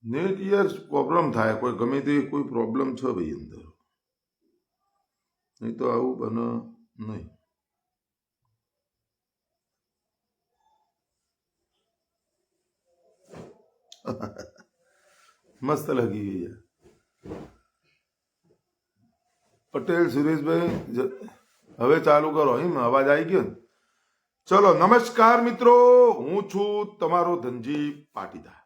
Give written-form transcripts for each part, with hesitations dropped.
Net યાર problem થાય, કોઈ ગમે તે કોઈ પ્રોબ્લેમ છે ભાઈ અંદર, નહીં તો આવું બને નહીં. મસ્ત લાગી ગઈ યાર. પટેલ સુરેશભાઈ હવે ચાલુ કરો. એમ અવાજ આવી ગયો ને? ચલો, નમસ્કાર મિત્રો, હું છું તમારો ધનજી પાટીદાર.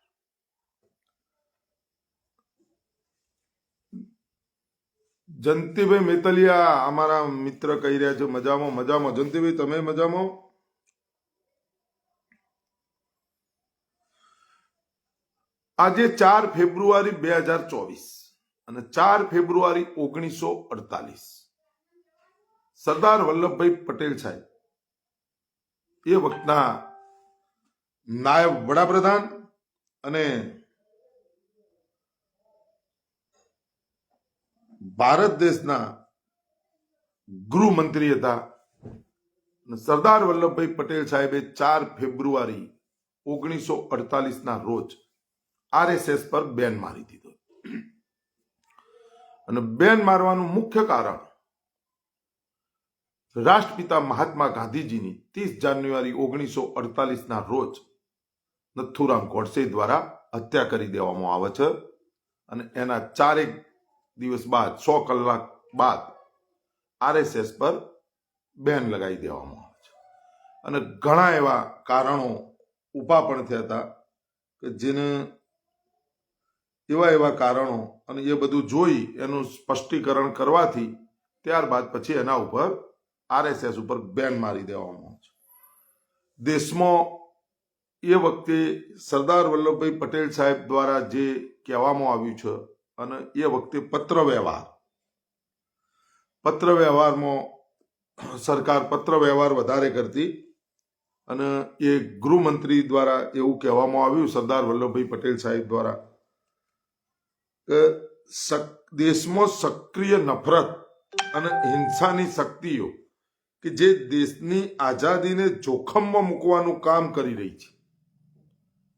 જયંતિભાઈ મેતલિયા અમારા મિત્ર કહી રહ્યા છે મજામાં મજામાં. જયંતિભાઈ તમે મજામાં? આજે 4 ફેબ્રુઆરી 2024 અને 4 ફેબ્રુઆરી 1948 સરદાર વલ્લભભાઈ પટેલ સાહેબ એ વખતના નાયબ વડાપ્રધાન અને ભારત દેશના ગૃહમંત્રી હતા. સરદાર વલ્લભભાઈ પટેલ સાહેબે 4 ફેબ્રુઆરી 1948 ના રોજ આરએસએસ પર બેન મારી દીધો. અને બેન મારવાનું મુખ્ય કારણ રાષ્ટ્રપિતા મહાત્મા ગાંધીજીની 30 જાન્યુઆરી 1948 ના રોજ નથુરામ ગોડસે દ્વારા હત્યા કરી દેવામાં આવે છે. અને એના 4 દિવસ બાદ 100 કલાક બાદ આરએસએસ પર બેન લગાવી દેવામાં આવે છે. અને ઘણા એવા કારણો ઊભા પણ થયા હતા કે જેને એવા કારણો અને એ બધું જોઈ એનું સ્પષ્ટીકરણ કરવાથી ત્યારબાદ પછી એના ઉપર આરએસએસ ઉપર બેન મારી દેવામાં આવે છે. દેશમાં એ વખતે સરદાર વલ્લભભાઈ પટેલ સાહેબ દ્વારા જે કહેવામાં આવ્યું છે અને એ વખતે પત્ર વ્યવહારમાં સરકાર પત્ર વ્યવહાર વધારે કરતી અને એ ગૃહમંત્રી દ્વારા એવું કહેવામાં આવ્યું સરદાર વલ્લભભાઈ પટેલ સાહેબ દ્વારા કે દેશમાં સક્રિય નફરત અને હિંસાની શક્તિઓ કે જે દેશની આઝાદીને જોખમમાં મૂકવાનું કામ કરી રહી છે.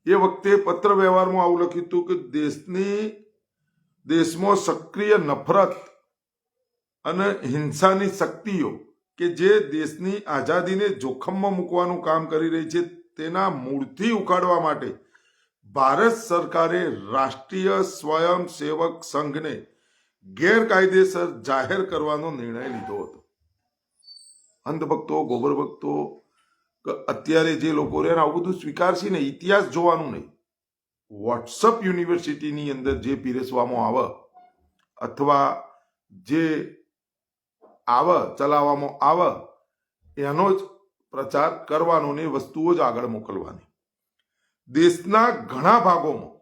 એ વખતે પત્ર વ્યવહારમાં આવું લખ્યું હતું કે દેશમાં સક્રિય નફરત અને હિંસાની શક્તિઓ કે જે દેશની આઝાદીને જોખમમાં મૂકવાનું કામ કરી રહી છે તેના મૂળથી ઉખાડવા માટે ભારત સરકારે રાષ્ટ્રીય સ્વયંસેવક સંઘને ગેરકાયદેસર જાહેર કરવાનો નિર્ણય લીધો હતો. અંધભક્તો, ગોબર ભક્તો, અત્યારે જે લોકો રહે આવું બધું સ્વીકારશે ને, ઇતિહાસ જોવાનું નહીં. વોટ્સઅપ યુનિવર્સિટીની અંદર જે પીરસવામાં આવે અથવા જે ચલાવવામાં આવે એનો જ પ્રચાર કરવાનો ને વસ્તુઓ જ આગળ મોકલવાની. દેશના ઘણા ભાગોમાં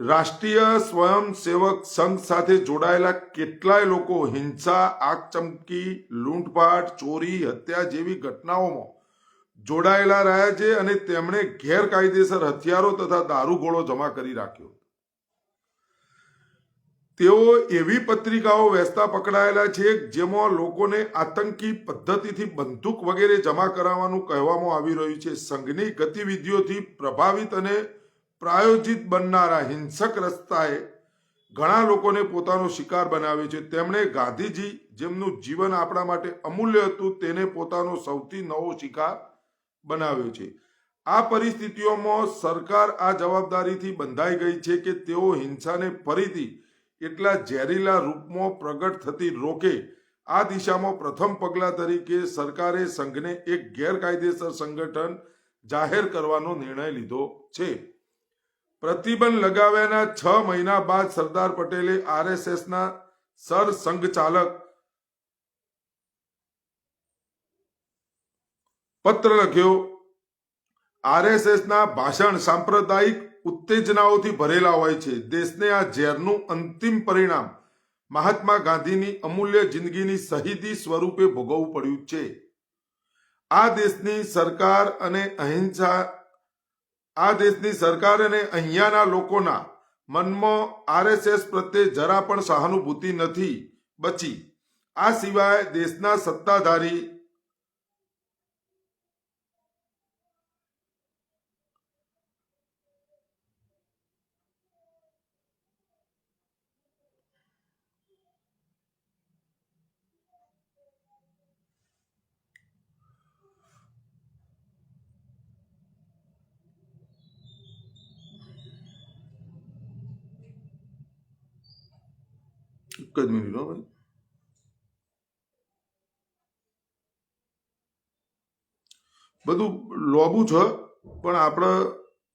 રાષ્ટ્રીય સ્વયંસેવક સંઘ સાથે જોડાયેલા કેટલાય લોકો હિંસા, આગચમકી, લૂંટફાટ, ચોરી, હત્યા જેવી ઘટનાઓમાં જોડાયેલા રહ્યા છે અને તેમણે ગેરકાયદેસર હથિયારો તથા દારૂગોળો જમા કરી રાખ્યો. તેઓ એવી પત્રિકાઓ વેચતા પકડાયેલા છે જેમાં લોકોને આતંકી પદ્ધતિથી બંદૂક વગેરે જમા કરાવવાનું કહેવામાં આવી રહ્યું છે. સંઘની ગતિવિધિઓથી પ્રભાવિત અને પ્રાયોજિત બનનારા હિંસક રસ્તાએ ઘણા લોકોને પોતાનો શિકાર બનાવ્યો છે. તેમણે ગાંધીજી જેમનું જીવન આપણા માટે અમૂલ્ય હતું તેને પોતાનો સૌથી નવો શિકાર બનાવ્યો છે. આ પરિસ્થિતિઓમાં સરકાર આ જવાબદારીથી બંધાઈ ગઈ છે કે તેઓ હિંસાને ફરીથી એટલા ઝેરીલા રૂપમાં પ્રગટ થતી રોકે. આ દિશામાં પ્રથમ પગલા તરીકે સરકારે સંઘને એક ગેરકાયદેસર સંગઠન જાહેર કરવાનો નિર્ણય લીધો છે. પ્રતિબંધ લગાવ્યાના 6 મહિના બાદ સરદાર પટેલે આરએસએસના સરસંઘચાલક પત્ર લખ્યો. આરએસએસના ભાષણ સાંપ્રદાયિક ઉત્તેજનાઓથી ભરેલા હોય છે. દેશને આ ઝેરનું અંતિમ પરિણામ મહાત્મા ગાંધીની અમૂલ્ય જિંદગીની શહીદી સ્વરૂપે ભોગવવું પડ્યું છે. આ દેશની સરકાર અને અહીંયાના લોકોના મનમાં આરએસએસ પ્રત્યે જરા પણ સહાનુભૂતિ નથી બચી. આ સિવાય દેશના સત્તાધારી એક જ મિનિટ હો ભાઈ. બધું લોબું છે પણ આપણે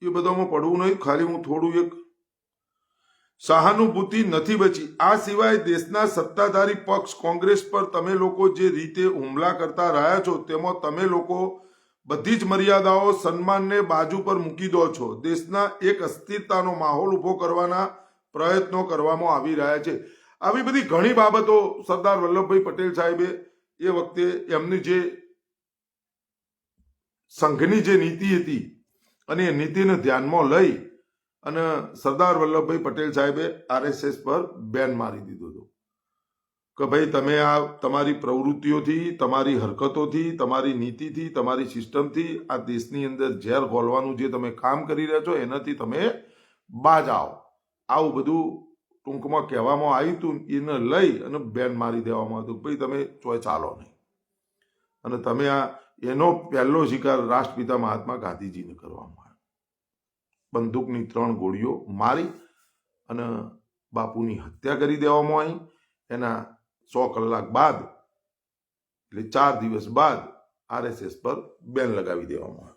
એ બધામાં પડવું નહીં. ખાલી હું થોડું એક સહાનુભૂતિ નથી બચી. આ સિવાય દેશના સત્તાધારી પક્ષ કોંગ્રેસ પર તમે લોકો જે રીતે હુમલા કરતા રહ્યા છો તેમાં તમે લોકો બધી જ મર્યાદાઓ સન્માનને બાજુ પર મૂકી દો છો. દેશના એક અસ્થિરતાનો માહોલ ઉભો કરવાના પ્રયત્નો કરવામાં આવી રહ્યા છે. આવી બધી ઘણી બાબતો સરદાર વલ્લભભાઈ પટેલ સાહેબે એ વખતે એમની જે સંઘની જે નીતિ હતી અને એ નીતિને ધ્યાનમાં લઈ અને સરદાર વલ્લભભાઈ પટેલ સાહેબે આરએસએસ પર બેન મારી દીધો હતો કે ભાઈ તમે આ તમારી પ્રવૃત્તિઓથી, તમારી હરકતોથી, તમારી નીતિથી, તમારી સિસ્ટમથી આ દેશની અંદર ઝેર ઘોલવાનું જે તમે કામ કરી રહ્યા છો એનાથી તમે બાજ આવો. આવું બધું ટૂંકમાં કહેવામાં આવ્યું હતું. એને લઈ અને બેન મારી દેવામાં આવ્યું ભાઈ તમે ચોય ચાલો નહીં. અને તમે આ એનો પહેલો શિકાર રાષ્ટ્રપિતા મહાત્મા ગાંધીજીને કરવામાં આવ્યો. બંદૂકની 3 ગોળીઓ મારી અને બાપુની હત્યા કરી દેવામાં આવી. એના 100 કલાક બાદ એટલે 4 દિવસ બાદ આરએસએસ પર બેન લગાવી દેવામાં આવ્યો.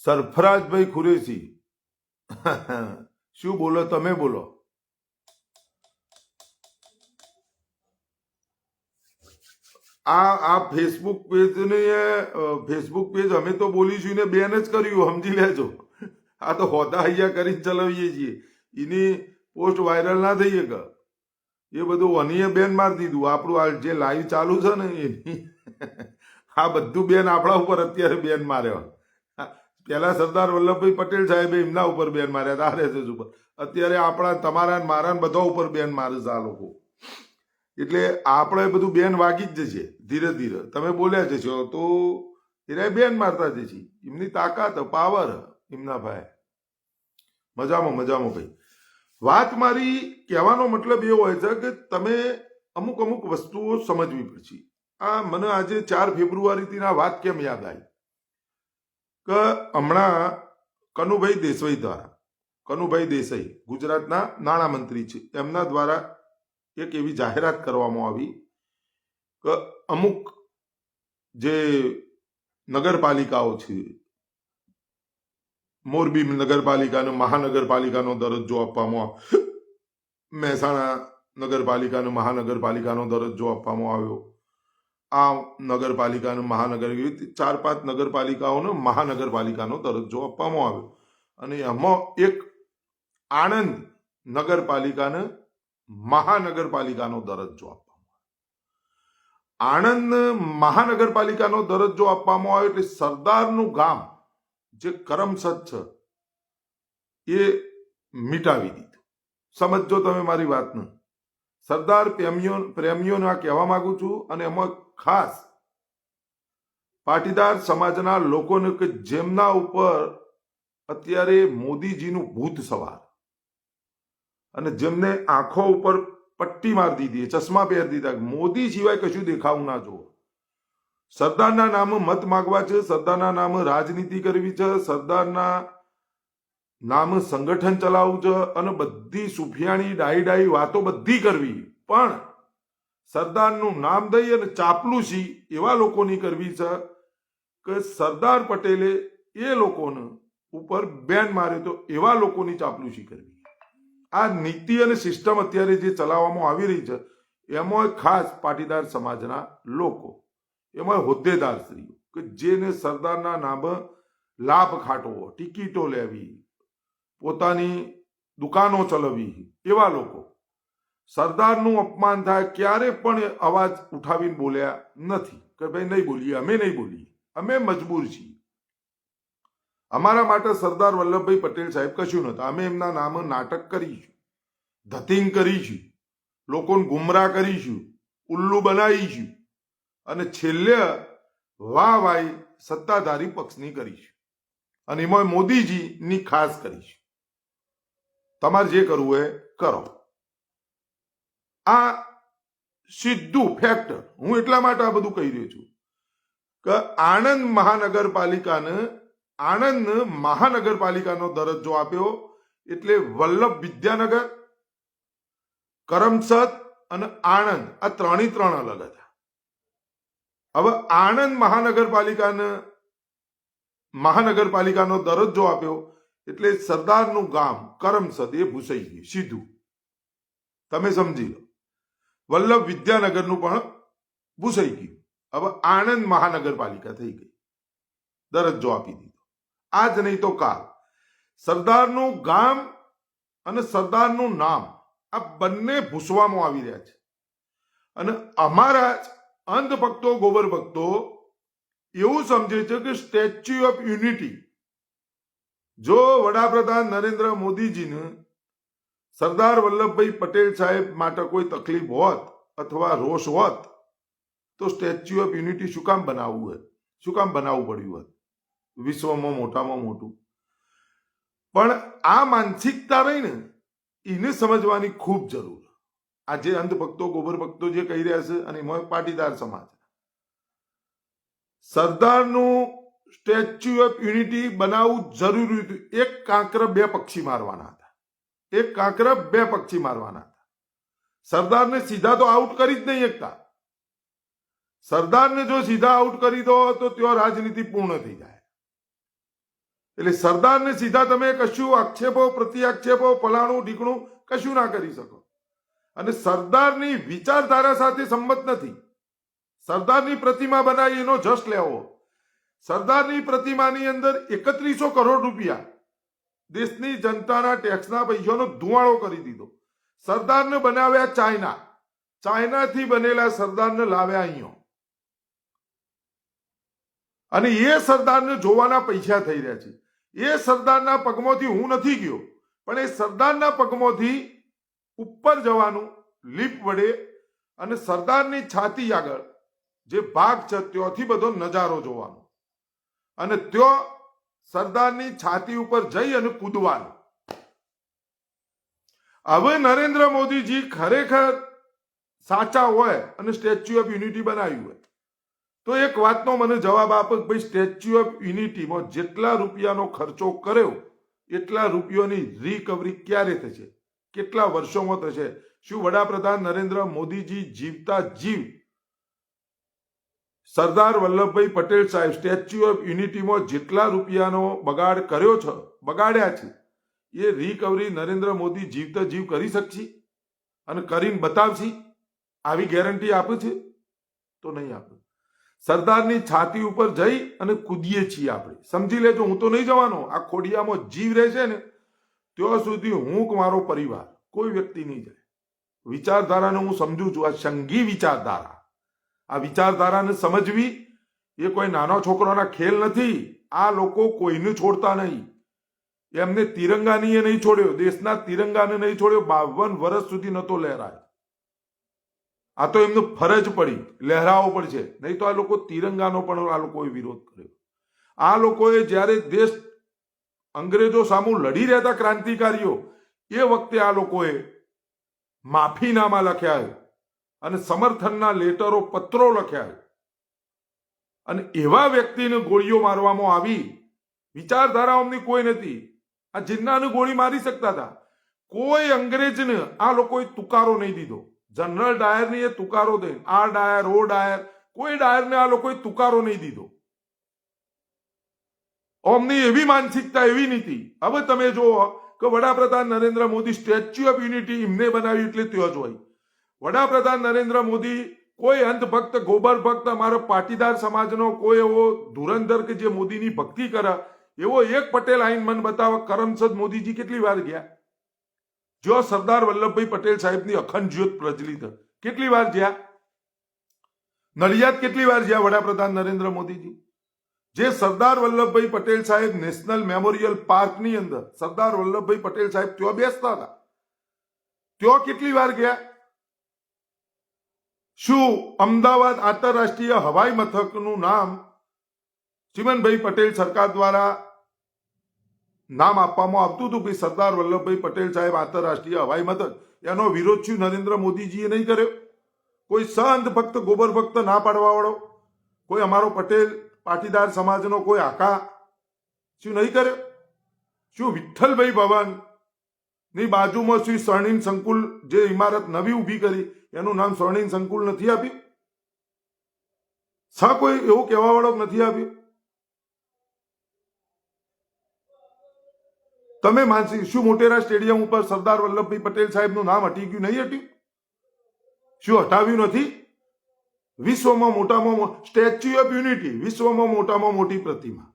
સરફરાજભાઈ કુરેશી શું બોલો? તમે બોલો. આ ફેસબુક પેજ અમે તો બોલીશું ને બેન જ કર્યું, સમજી લેજો. આ તો હોદા હૈયા કરીને ચલાવીએ છીએ. એની પોસ્ટ વાયરલ ના થઈ શકે એ બધું અનીએ બેન મારી દીધું. આપણું આ જે લાઈવ ચાલુ છે ને એની આ બધું બેન આપણા ઉપર અત્યારે બેન માર્યો. પહેલા સરદાર વલ્લભભાઈ પટેલ સાહેબે એમના ઉપર બેન માર્યા હતા આરએસએસ ઉપર. અત્યારે આપણા તમારા મારા બધા ઉપર બેન મારે છે આ લોકો. એટલે આપણે બધું બેન વાગી જ જશે ધીરે ધીરે. તમે બોલ્યા જશો તો એને બેન મારતા જશે. એમની તાકાત પાવર એમના ભાઈ. મજામાં ભાઈ. વાત મારી કહેવાનો મતલબ એવો હોય છે કે તમે અમુક વસ્તુઓ સમજવી પડશે. આ મને આજે 4 ફેબ્રુઆરીથી આ વાત કેમ યાદ આવી કે હમણાં કનુભાઈ દેસાઈ ગુજરાતના નાણામંત્રી છે. એમના દ્વારા એક એવી જાહેરાત કરવામાં આવી કે અમુક જે નગરપાલિકાઓ છે, મોરબી નગરપાલિકાને મહાનગરપાલિકાનો દરજ્જો આપવામાં, મહેસાણા નગરપાલિકાને મહાનગરપાલિકાનો દરજ્જો આપવામાં આવ્યો. આ નગરપાલિકાને 4-5 નગરપાલિકાઓને મહાનગરપાલિકાનો દરજ્જો આપવામાં આવ્યો. અને એમાં એક આણંદ નગરપાલિકાને મહાનગરપાલિકાનો દરજ્જો આપવામાં આવ્યો. આણંદ મહાનગરપાલિકાનો દરજ્જો આપવામાં આવ્યો એટલે સરદારનું ગામ જે કરમસદ છે એ મિટાવી દીધું. સમજો તમે મારી વાતને. સરદાર પ્રેમીઓને આ કહેવા માંગુ છું. અને એમાં ખાસ પાટીદાર સમાજના લોકોને કે જેમના ઉપર અત્યારે મોદીજીનું ભૂત સવાર અને જેમને આંખો ઉપર પટ્ટી મારી દીધી, ચશ્મા પહેરી દીધા, મોદી સિવાય કશું દેખાવું ના જુઓ. સરદારના નામે મત માગવા છે, સરદારના નામે રાજનીતિ કરવી છે, સરદારના નામે સંગઠન ચલાવવું છે અને બધી સુફિયાણી ડાઈ વાતો બધી કરવી. પણ સરદારનું નામ દઈ અને ચાપલુસી એવા લોકોની કરવી છે કે સરદાર પટેલે એ લોકોને ઉપર બેન માર્યો તો એવા લોકોની ચાપલુસી કરવી. આ નીતિ અને સિસ્ટમ અત્યારે જે ચલાવવામાં આવી રહી છે એમાં ખાસ પાટીદાર સમાજના લોકો, એમાં હોદ્દેદાર શ્રીઓ કે જેને સરદારના નામે લાભ ખાટવો, ટિકિટો લેવી, પોતાની દુકાનો ચલાવવી, એવા લોકો સરદારનું અપમાન થાય ક્યારે પણ અવાજ ઉઠાવીને બોલ્યા નથી કે ભાઈ નહીં બોલીએ, અમે નહીં બોલીએ, અમે મજબૂર છીએ. અમારા માટે સરદાર વલ્લભભાઈ પટેલ સાહેબ કશું નહોતા. અમે એમના નામે નાટક કરીશું, ધતિંગ કરીશું, લોકોને ગુમરાહ કરીશું, ઉલ્લુ બનાવીશું અને છેલ્લે વાહવાઈ સત્તાધારી પક્ષની કરીશું. અને એમાં મોદીજીની ખાસ કરીશું. તમારે જે કરવું એ કરો. આ સીધું ફેક્ટર. હું એટલા માટે આ બધું કહી રહ્યો છું કે આણંદ મહાનગરપાલિકાને આણંદ મહાનગરપાલિકાનો દરજ્જો આપ્યો, એટલે વલ્લભ વિદ્યાનગર, કરમસદ અને આણંદ આ ત્રણે ત્રણ અલગ હતા. હવે આણંદ મહાનગરપાલિકાનો દરજ્જો આપ્યો એટલે સરદારનું ગામ કરમસદ એ ભૂસાઈ ગયું સીધું. તમે સમજી લો. વલ્લભ વિદ્યાનગરનું પણ ભૂસાઈ ગયું. હવે આણંદ મહાનગરપાલિકા થઈ ગઈ, દરજ્જો આપી દીધો. આજ નહીં તો કાલ સરદારનું ગામ અને સરદારનું નામ આ બંને ભૂસવામાં આવી રહ્યા છે. અને અમારા જ અંધભક્તો ગોબર ભક્તો એવું સમજે છે કે સ્ટેચ્યુ ઓફ યુનિટી જો વડાપ્રધાન નરેન્દ્ર મોદીજીને સરદાર વલ્લભભાઈ પટેલ સાહેબ માટે કોઈ તકલીફ હોત અથવા રોષ હોત તો સ્ટેચ્યુ ઓફ યુનિટી શું કામ બનાવવું હોત, શું કામ બનાવવું પડ્યું હોત વિશ્વમાં મોટામાં મોટું. પણ આ માનસિકતા રહી ને એને સમજવાની ખૂબ જરૂર. આજે અંધભક્તો ગોબર ભક્તો જે કહી રહ્યા છે અને એમાં પાટીદાર સમાજ, સરદારનું સ્ટેચ્યુ ઓફ યુનિટી બનાવવું જરૂરી હતું. એક કાંકરે બે પક્ષી મારવાના હતા, એક કાંકરે બે પક્ષી મારવાના હતા. સરદારને સીધા તો આઉટ કરી જ નહીં શકતા. સરદારને જો સીધા આઉટ કરી દો તો ત્યાં રાજનીતિ પૂર્ણ થઈ જાય. એટલે સરદારને સીધા તમે કશું આક્ષેપો પ્રતિ આક્ષેપો ફલાણું ઢીકણું કશું ના કરી શકો. અને સરદારની વિચારધારા સાથે સંમત નથી. સરદારની પ્રતિમા બનાવી એનો જશ લેવો. સરદારની પ્રતિમાની અંદર 3100 કરોડ રૂપિયા દેશની જનતાના ટેક્સના પૈસાનો ધુવાળો કરી દીધો. સરદારને બનાવ્યા ચાઇનાથી બનેલા સરદારને લાવ્યા અહીંયા. અને એ સરદારને જોવાના પૈસા થઈ રહ્યા છે. એ સરદારના પગમાંથી હું નથી ગયો, પણ એ સરદારના પગમાંથી ઉપર જવાનું લીપ વડે અને સરદારની છાતી આગળ જે ભાગ છે ત્યાંથી બધો નજારો જોવાનો અને ત્યાં સરદારની છાતી ઉપર જઈ અને કૂદવાનું. હવે નરેન્દ્ર મોદીજી ખરેખર સાચા હોય અને સ્ટેચ્યુ ઓફ યુનિટી બનાવ્યું હોય તો એક વાતનો મને જવાબ આપો કે ભાઈ સ્ટેચ્યુ ઓફ યુનિટીમાં જેટલા રૂપિયાનો ખર્ચો કર્યો એટલા રૂપિયાની રિકવરી ક્યારે થશે, કેટલા વર્ષોમાં થશે? શું વડાપ્રધાન નરેન્દ્ર મોદીજી જીવતા જીવ સરદાર વલ્લભભાઈ પટેલ સાહેબ સ્ટેચ્યુ ઓફ યુનિટીમાં જેટલા રૂપિયાનો બગાડ્યા છે એ રિકવરી નરેન્દ્ર મોદી જીવતા જીવ કરી શકશે અને કરીને બતાવશે? આવી ગેરંટી આપે છે? તો નહીં આપે. સરદારની છાતી ઉપર જઈ અને કૂદીએ છીએ આપણે. સમજી લેજો, હું તો નહીં જવાનો. આ ખોડિયામાં જીવ રહેશે ને ત્યાં સુધી હું કે મારો પરિવાર કોઈ વ્યક્તિ નહીં જાય. વિચારધારાને હું સમજુ છું, આ સંઘી વિચારધારા. આ વિચારધારાને સમજવી એ કોઈ નાનો છોકરાના ખેલ નથી. આ લોકો કોઈને છોડતા નહીં. એમને તિરંગાની એ નહીં છોડ્યો, દેશના તિરંગાને નહીં છોડ્યો. 52 વર્ષ સુધી નતો લહેરાયો. આ તો એમનું ફરજ પડી, લહેરાવો પડશે. નહીં તો આ લોકો તિરંગાનો પણ આ લોકોએ વિરોધ કર્યો. આ લોકોએ જ્યારે દેશ અંગ્રેજો સામું લડી રહેતા ક્રાંતિકારીઓ એ વખતે આ લોકોએ માફીનામા લખ્યા અને સમર્થનના લેટરો પત્રો લખ્યા અને એવા વ્યક્તિને ગોળીઓ મારવામાં આવી. વિચારધારાઓની કોઈ નથી. આ જિન્નાને ગોળી મારી શકતા હતા. કોઈ અંગ્રેજને આ લોકોએ તુકારો નહીં દીધો. જનરલ ડાયરને એ તુકારો દે, આ ડાયર ઓ ડાયર, કોઈ ડાયરને આ લોકોએ તુકારો નહીં દીધો. અમની એવી માનસિકતા, એવી નીતિ. હવે તમે જુઓ કે વડાપ્રધાન Narendra Modi statue of unity એમને બનાવ્યું એટલે ત્યાં જ હોય. વડાપ્રધાન નરેન્દ્ર મોદી કોઈ અંધભક્ત ગોબર ભક્ત અમારો પાટીદાર સમાજનો કોઈ એવો ધુરંધર કે જે મોદીની ભક્તિ કરે એવો એક પટેલ આઈન મન બતાવે. કરમસદ મોદીજી કેટલી વાર ગયા? જો સરદાર વલ્લભભાઈ પટેલ સાહેબની અખંડ જ્યોત પ્રજ્વલિત કેટલી વાર ગયા? નડિયાદ કેટલી વાર ગયા વડાપ્રધાન નરેન્દ્ર મોદીજી? જે સરદાર વલ્લભભાઈ પટેલ સાહેબ નેશનલ મેમોરિયલ પાર્કની અંદર સરદાર વલ્લભભાઈ પટેલ સાહેબ ત્યાં બેસતા હતા, ત્યાં કેટલી વાર ગયા? શું અમદાવાદ આંતરરાષ્ટ્રીય હવાઈ મથકનું નામ ચિમનભાઈ પટેલ સરકાર દ્વારા નામ આપવામાં આવતું હતું કે સરદાર વલ્લભભાઈ પટેલ સાહેબ આંતરરાષ્ટ્રીય હવાઈ મથક, એનો વિરોધ શું નરેન્દ્ર મોદીજીએ નહીં કર્યો? કોઈ સંત ભક્ત ગોબર ભક્ત ના પાડવા વાળો, કોઈ અમારો પટેલ પાટીદાર સમાજનો કોઈ આકા શું નહીં કર્યો? શું વિઠ્ઠલભાઈ ભવન ની બાજુમાં શ્રી સ્વર્ણિમ સંકુલ જે ઇમારત નવી ઊભી કરી એનું નામ સ્વર્ણિમ સંકુલ નથી આપ્યું? કોઈ એવું કહેવા વાળો નથી આપ્યું? તમે માનસી શું મોટેરા સ્ટેડિયમ ઉપર સરદાર વલ્લભભાઈ પટેલ સાહેબનું નામ હટી ગયું? નહીં હટ્યું? શું હટાવ્યું નથી? વિશ્વમાં મોટામાં સ્ટેચ્યુ ઓફ યુનિટી, વિશ્વમાં મોટામાં મોટી પ્રતિમા,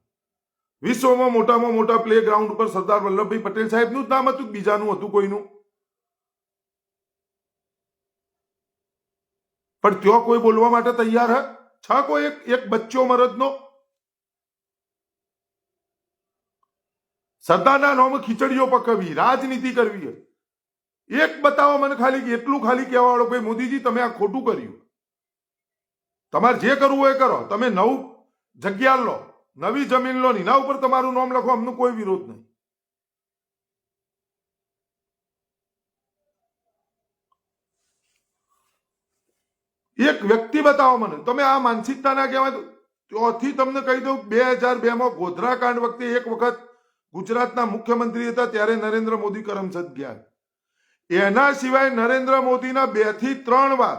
વિશ્વમાં મોટામાં મોટા પ્લે ગ્રાઉન્ડ ઉપર સરદાર વલ્લભભાઈ પટેલ સાહેબનું જ નામ હતું, બીજાનું હતું કોઈનું? પણ ત્યાં કોઈ બોલવા માટે તૈયાર હે? કોઈ એક બચ્ચો મરદનો સરદારના નામ ખીચડીઓ પકવવી, રાજનીતિ કરવી. એક બતાવો મને ખાલી, એટલું ખાલી કહેવા વાળો ભાઈ મોદીજી તમે આ ખોટું કર્યું. તમારે જે કરવું હોય કરો. તમે નવું જગ્યા લો, નવી જમીન લો, એના ઉપર તમારું નામ લખો, અમનું કોઈ વિરોધ નહીં. એક વ્યક્તિ બતાવો મને. તમે આ માનસિકતા ના કહેવાય. ચોથી તમને કહી દઉં, 2002 ગોધરા કાંડ વખતે એક વખત ગુજરાતના મુખ્યમંત્રી હતા, ત્યારે નરેન્દ્ર મોદી કરમસદ ગયા. એના સિવાય નરેન્દ્ર મોદીના 2 થી 3 વાર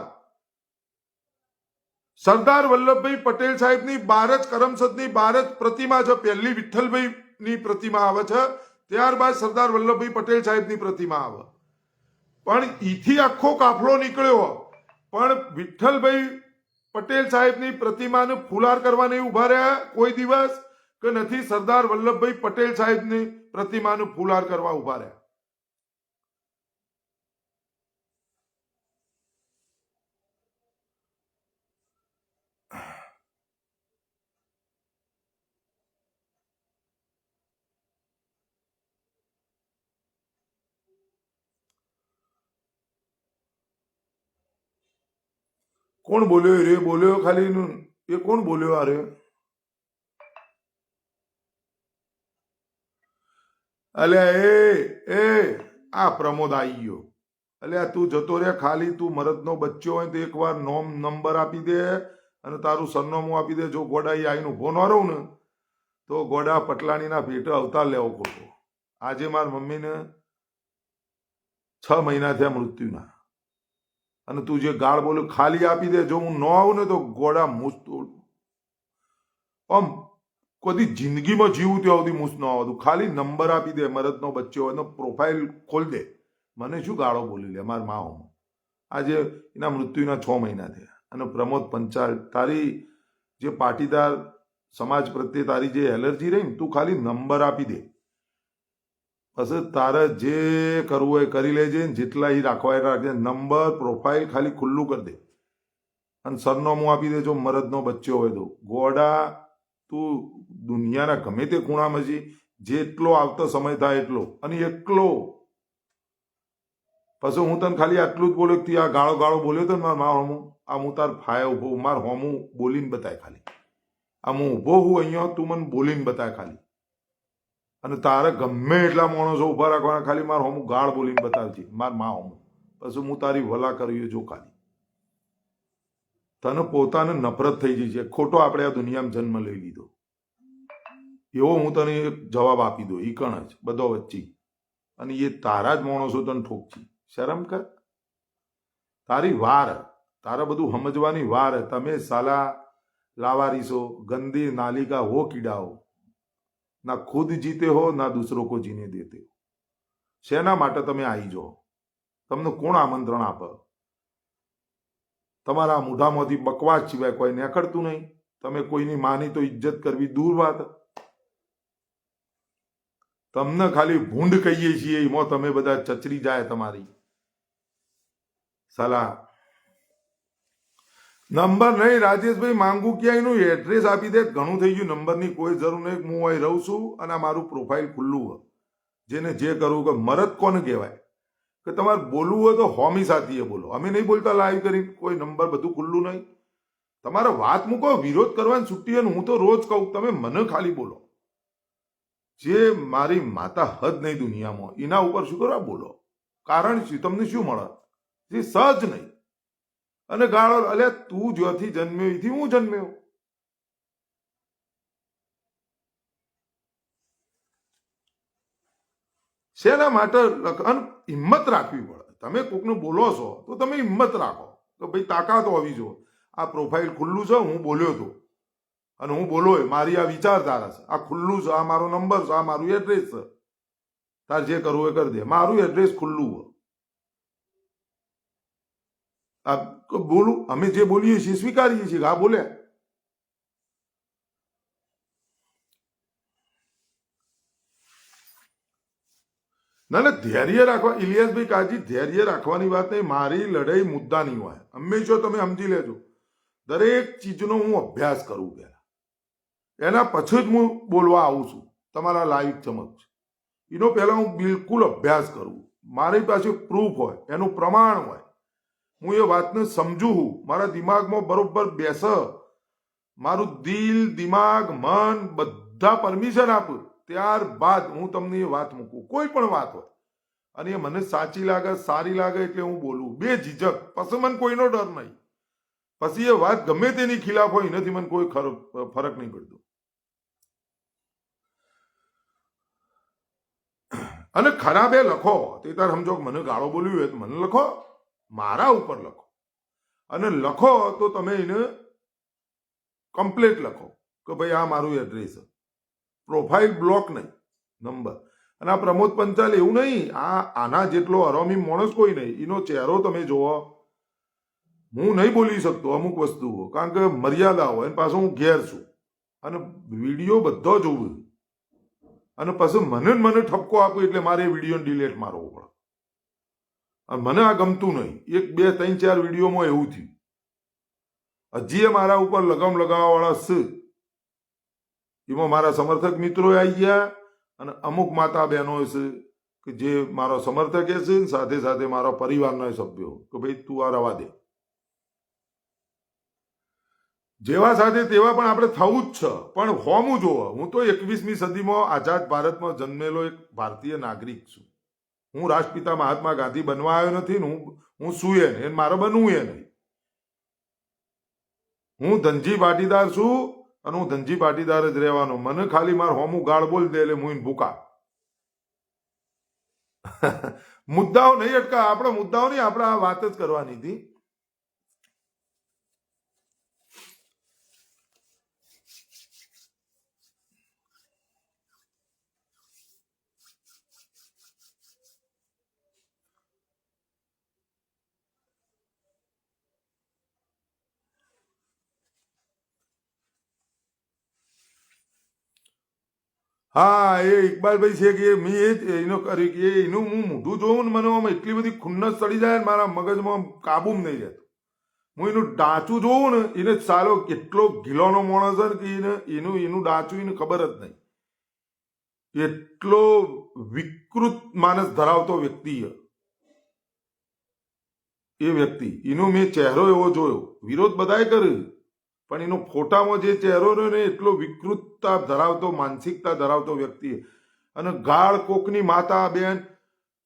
સરદાર વલ્લભભાઈ પટેલ સાહેબની બહાર જ, કરમસદની બહાર જ પ્રતિમા છે. પહેલી વિઠ્ઠલભાઈ ની પ્રતિમા આવે છે, ત્યારબાદ સરદાર વલ્લભભાઈ પટેલ સાહેબની પ્રતિમા આવે. પણ ઈથી આખો કાફલો નીકળ્યો, પણ વિઠ્ઠલભાઈ પટેલ સાહેબની પ્રતિમાને ફુલાર કરવા નહીં ઉભા રહ્યા કોઈ દિવસ, કે નથી સરદાર વલ્લભભાઈ પટેલ સાહેબની પ્રતિમાને ફુલાર કરવા ઉભા રહ્યા. કોણ બોલ્યો? રે બોલ્યો ખાલી, એ કોણ બોલ્યો? અરે અલ્યા આ પ્રમોદ આવી ગયો. અલ્યા તું જતો રે, ખાલી તું મરદનો બચ્ચો હોય તો એકવાર નંબર આપી દે અને તારું સરનામું આપી દે. જો ગોડા આવીને ઉભો ન રહું ને તો ગોડા પટલાણીના ભેટો અવતાર લેવો ખોટો. આજે મારી મમ્મીને 6 મહિના થયા મૃત્યુના, અને તું જે ગાળ બોલ્યો ખાલી આપી દે. જો હું ન આવું ને તો ગોડા મૂસ તોડ. આમ કદી જિંદગીમાં જીવું ત્યાં સુધી મૂસ ન આવતું. ખાલી નંબર આપી દે, મરદનો બચ્ચો હોય, પ્રોફાઇલ ખોલ દે. મને શું ગાળો બોલી લે માર મા. આજે એના મૃત્યુના 6 મહિના થયા. અને પ્રમોદ પંચાલ, તારી જે પાટીદાર સમાજ પ્રત્યે તારી જે એલર્જી રહી ને, તું ખાલી નંબર આપી દે. પછી તારે જે કરવું હોય કરી લેજે, જેટલા એ રાખવા એ રાખજે. નંબર પ્રોફાઇલ ખાલી ખુલ્લું કરી દે અને સરનામું આપી દે. જો મરદનો બચ્ચો હોય તો ગોડા તું દુનિયાના ગમે તે ખૂણામાં જી, જેટલો આવતો સમય થાય એટલો, અને એકલો. પછી હું તને ખાલી આટલું જ બોલ્યો કે આ ગાળો બોલ્યો તો ને મારા હોમું, આ હું તાર ફાય ઉભો, માર હોમું બોલીને બતાય ખાલી. આ હું ઉભો હું અહીંયા, તું મને બોલીને બતાય ખાલી. અને તારે ગમે એટલા માણસો ઉભા રાખવાના, ખાલી માર હોમું ગાળ બોલીને બતાવજે, માર મા હોમું. પછી હું તારી ભલા કર્યું જો ખાલી. તને પોતાને નફરત થઈ જઈ છે. ખોટો આપણે આ દુનિયામાં જન્મ લઈ લીધો, એવો હું તને જવાબ આપી દઉં. ઈ કણ જ બધો વચ્ચે, અને એ તારા જ માણસો તને ઠોકજી. શરમ કર. તારી વાર, તારા બધું સમજવાની વાર. તમે સાલા લાવારીસો, ગંદી નાલિકા હો, કીડાઓ. ના ખુદ જીતે હો, ના દૂસરો કો જીને દેતે હો. શેના માટે તમે આવી જાઓ? તમને કોણ આમંત્રણ આપે? તમારા મોઢામાંથી બકવાસ સિવાય કોઈ નીકળતું નહીં. તમે કોઈની માની તો ઇજ્જત કરવી દૂર વાત. તમને ખાલી ભૂંડ કહીએ છીએ, એમાં તમે બધા ચચરી જાય તમારી. સલાહ નંબર નહીં રાજેશભાઈ, માંગુ ક્યાંય નું એડ્રેસ આપી દે, ઘણું થઈ ગયું. નંબરની કોઈ જરૂર નહીં. હું અહીં રહું છું અને આ મારું પ્રોફાઇલ ખુલ્લું હોય. જેને જે કરવું કે મરદ કોને કહેવાય? કે તમારે બોલવું હોય તો હોમી સાથીએ બોલો. અમે નહીં બોલતા લાઈવ કરી, કોઈ નંબર બધું ખુલ્લું નહીં. તમારે વાત મૂકો, વિરોધ કરવાની છૂટી. અને હું તો રોજ કહું, તમે મને ખાલી બોલો. જે મારી માતા હદ નહીં દુનિયામાં, એના ઉપર શું કરવા બોલો? કારણ શું? તમને શું મળે? જે સહજ નહીં. અને ગાળો, અલ્યા તું જ્યાંથી જન્મ્યો એથી હું જન્મ્યો. શેના માટે અને હિંમત રાખવી પડે. તમે કોકનું બોલો છો તો તમે હિંમત રાખો તો ભાઈ તાકાત હોવી જોઈએ. આ પ્રોફાઇલ ખુલ્લું છે, હું બોલ્યો હતો અને હું બોલો મારી આ વિચારધારા છે, આ ખુલ્લું છે, આ મારો નંબર છે, આ મારું એડ્રેસ છે, તાર જે કરવું એ કરી દે. મારું એડ્રેસ ખુલ્લું હોય. આ બોલું, અમે જે બોલીએ છીએ સ્વીકારીએ છીએ. હા બોલ્યા. ના ના, ધૈર્ય રાખવા, ઇલિયાસભાઈ કાજી, ધૈર્ય રાખવાની વાત નહીં. મારી લડાઈ મુદ્દાની હોય. હંમેશા તમે સમજી લેજો, દરેક ચીજનો હું અભ્યાસ કરું પહેલા, એના પછી જ હું બોલવા આવું છું તમારા લાઈવ સમક્ષ. એનો પહેલા હું બિલકુલ અભ્યાસ કરું. મારી પાસે પ્રૂફ હોય, એનું પ્રમાણ હોય, હું એ વાતને સમજું છું, મારા દિમાગમાં બરોબર બેસે, મારું દિલ, દિમાગ, મન બધા પરમિશન આપું, ત્યારબાદ હું તમને એ વાત મૂકું. કોઈ પણ વાત હોય અને એ મને સાચી લાગે, સારી લાગે એટલે હું બોલું, બે ઝીઝક. પછી મને કોઈનો ડર નહીં. પછી એ વાત ગમે તેની ખિલાફ હોય, એનાથી મને કોઈ ફરક નહીં પડતો. અને ખરાબ એ લખો, તે તાર સમજો કે મને ગાળો બોલ્યું હોય તો મને લખો, મારા ઉપર લખો. અને લખો તો તમે એને કમ્પ્લેટ લખો કે ભાઈ આ મારું એડ્રેસ છે. પ્રોફાઇલ બ્લોક નહીં, નંબર. અને આ પ્રમોદ પંચાલ એવું નહીં, આના જેટલો હરામી માણસ કોઈ નહીં. એનો ચહેરો તમે જોવો, હું નહીં બોલી શકતો અમુક વસ્તુઓ, કારણ કે મર્યાદા હોય. પાછો હું ઘેર છું અને વિડીયો બધો જોઉં, અને પછી મને ઠપકો આપું એટલે મારે વિડીયો ડિલેટ મારવો પડે. અને મને આ ગમતું નહીં. 1 2 3 4 વિડીયોમાં એવું થયું. હજી મારા ઉપર લગામ લગાવવાવાળા છે. એમાં મારા સમર્થક મિત્રો આવી ગયા અને અમુક માતા બહેનો છે કે જે મારો સમર્થક છે, સાથે સાથે મારા પરિવારના સભ્યો કે ભાઈ તું આ રવા દે. જેવા સાથે તેવા પણ આપણે થવું જ છે. પણ હોમું જોવો, હું તો 21મી સદીમાં આઝાદ ભારતમાં જન્મેલો એક ભારતીય નાગરિક છું. હું રાષ્ટ્રપિતા મહાત્મા ગાંધી બનવા આવ્યો નથી ને હું શું એ નહીં, મારે બનવું એ નહીં. હું ધનજી પાટીદાર છું અને હું ધનજી પાટીદાર જ રહેવાનો. મને ખાલી માર હોમું ગાળ બોલ દે એટલે હું ભૂકા. મુદ્દાઓ નહીં અટકા, આપણે મુદ્દાઓ નહીં, આપણે આ વાત જ કરવાની હતી. હા, એ ઇકબાલભાઈ છે કે મેં એ જ એનો કર્યું કે એનું હું મોઢું જોઉં ને મને આમાં એટલી બધી ખુન્નસ ચડી જાય ને મારા મગજમાં કાબુમ નહીં રહેતું. હું એનું ડાચું જોઉં ને, એને સાલો કેટલો ગીલોનો માણસ છે કે એનું ડાચું એને ખબર જ નહીં. એટલો વિકૃત માનસ ધરાવતો વ્યક્તિ એ વ્યક્તિ. એનો મેં ચહેરો એવો જોયો, વિરોધ બધાએ કર્યો, પણ એનો ફોટામાં જે ચહેરો રહ્યો ને એટલો વિકૃતતા ધરાવતો, માનસિકતા ધરાવતો વ્યક્તિ. અને ગાળ કોકની માતા બેન,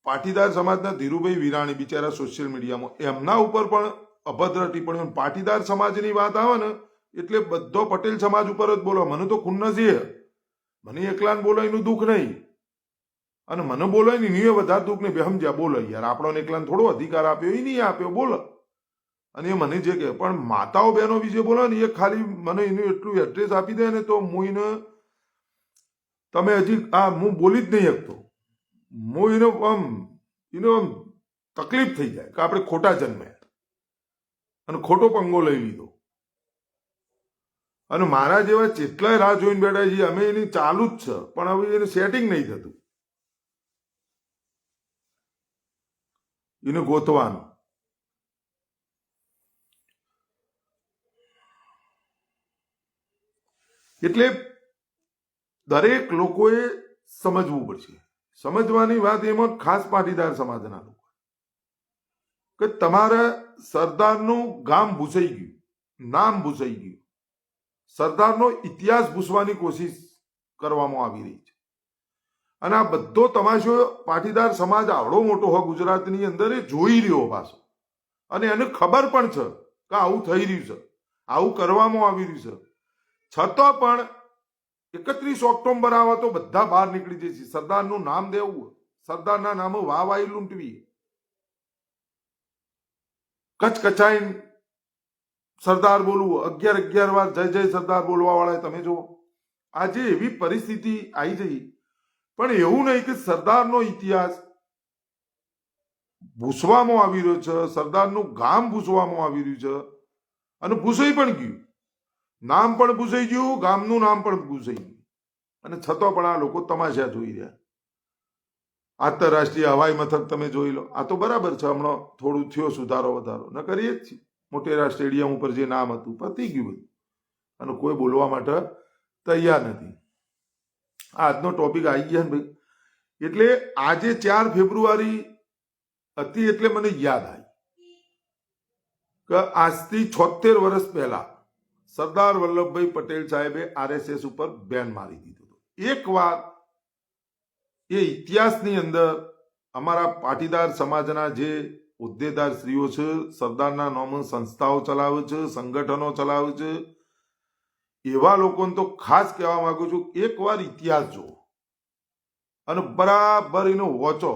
પાટીદાર સમાજના ધીરુભાઈ વિરાણી બિચારા સોશિયલ મીડિયામાં એમના ઉપર પણ અભદ્ર ટિપ્પણીઓ. પાટીદાર સમાજની વાત આવે ને એટલે બધો પટેલ સમાજ ઉપર જ બોલો. મને તો ખુન્નસ છે, મને એકલાને બોલો એનું દુઃખ નહીં, અને મને બોલો ને એ વધારે દુઃખ નહીં. સમજ્યા? બોલો યાર, આપણો એકલાને થોડો અધિકાર આપ્યો, એ નહીં આપ્યો, બોલો. અને એ મને જે કહે, પણ માતાઓ બહેનો વિશે બોલો ને, એ ખાલી મને એનું એટલું એડ્રેસ આપી દે ને તો હું એને, તમે હજી હું બોલી જ નહીં શકતો. હું એનો આમ તકલીફ થઈ જાય કે આપણે ખોટા જન્મ્યા અને ખોટો પંગો લઈ લીધો. અને મારા જેવા જેટલાય રાહ જોઈને બેઠા છીએ અમે, એની ચાલુ જ છે, પણ હવે એને સેટિંગ નહીં થતું, એને ગોતવાનું. એટલે દરેક લોકોએ સમજવું પડશે. સમજવાની વાત એમાં ખાસ પાટીદાર સમાજના લોકો કે તમારા સરદારનું ગામ ભૂસાઈ ગયું, નામ ભૂસાઈ ગયું, સરદારનો ઇતિહાસ ભૂસવાની કોશિશ કરવામાં આવી રહી છે. અને આ બધો તમાશો પાટીદાર સમાજ આવડો મોટો હોય ગુજરાતની અંદર એ જોઈ રહ્યો પાછો, અને એને ખબર પણ છે કે આવું થઈ રહ્યું છે, આવું કરવામાં આવી રહ્યું છે. છતાં પણ 31 ઓક્ટોબર આવે તો બધા બહાર નીકળી જશે. સરદારનું નામ દેવું, સરદારના નામે વાવાઈ લૂંટવી, કચકચાઈને સરદાર બોલવું, 11 વાર જય જય સરદાર બોલવા વાળા તમે જુઓ. આજે એવી પરિસ્થિતિ આવી જઈ. પણ એવું નહીં કે સરદારનો ઇતિહાસ ભૂસવામાં આવી રહ્યો છે, સરદારનું ગામ ભૂસવામાં આવી રહ્યું છે, અને ભૂસાઈ પણ ગયું. નામ પણ ભૂસાઈ ગયું, ગામનું નામ પણ ભૂસાઈ ગયું, અને છતાં પણ આ લોકો તમાશા જોઈ રહ્યા. આંતરરાષ્ટ્રીય હવાઈ મથક તમે જોઈ લો. આ તો બરાબર છે, હમણાં થોડું થયો સુધારો વધારો, ન કરીએ જ છીએ. મોટેરા સ્ટેડિયમ ઉપર જે નામ હતું પતી ગયું બધું, અને કોઈ બોલવા માટે તૈયાર નથી. આજનો ટોપિક આવી ગયા ને ભાઈ. એટલે આજે 4 ફેબ્રુઆરી હતી એટલે મને યાદ આવી કે આજથી 76 વર્ષ પહેલા સરદાર વલ્લભભાઈ પટેલ સાહેબે RSS ઉપર બેન મારી દીધું હતું. એકવાર એ ઇતિહાસની અંદર અમારા પાટીદાર સમાજના જે હોદ્દેદાર શ્રીઓ છે, સરદારના નામે સંસ્થાઓ ચલાવે છે, સંગઠનો ચલાવે છે, એવા લોકોને તો ખાસ કહેવા માંગુ છું, એકવાર ઇતિહાસ જુઓ અને બરાબર એનો વોચો.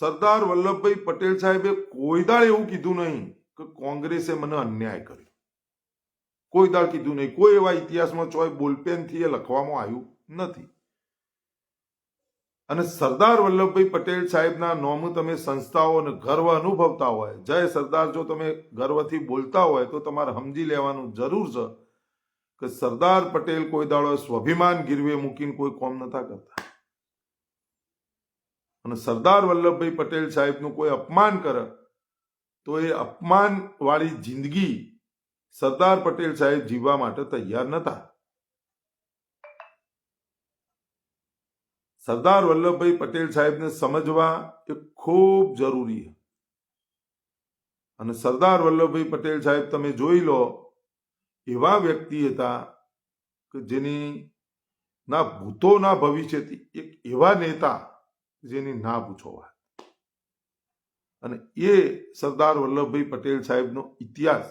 સરદાર વલ્લભભાઈ પટેલ સાહેબે કોઈ દાળ એવું કીધું નહીં કે કોંગ્રેસે મને અન્યાય કર્યો. કોઈ દાળ કીધું નહીં. કોઈ એવા ઇતિહાસમાં ચોય બોલપેનથી એ લખવામાં આવ્યું નથી. અને સરદાર વલ્લભભાઈ પટેલ સાહેબના નામે તમે સંસ્થાઓ અને ગર્વ અનુભવતા હોય, જય સરદાર જો તમે ગર્વથી બોલતા હોય, તો તમારે સમજી લેવાનું જરૂર છે કે સરદાર પટેલ કોઈ દાડો સ્વાભિમાન ગીરવે મૂકીને કોઈ કોમ નતા કરતા. અને સરદાર વલ્લભભાઈ પટેલ સાહેબનું કોઈ અપમાન કરે તો એ અપમાન વાળી જિંદગી સરદાર પટેલ સાહેબ જીવવા માટે તૈયાર નતા. સરદાર વલ્લભભાઈ પટેલ સાહેબને સમજવા એ ખૂબ જરૂરી છે. અને સરદાર વલ્લભભાઈ પટેલ સાહેબ તમે જોઈ લો, એવા વ્યક્તિ હતા કે જેની ના ભૂતો ના ભવિષ્યથી એક એવા નેતા જેની ના પૂછો વાત. અને એ સરદાર વલ્લભભાઈ પટેલ સાહેબનો ઇતિહાસ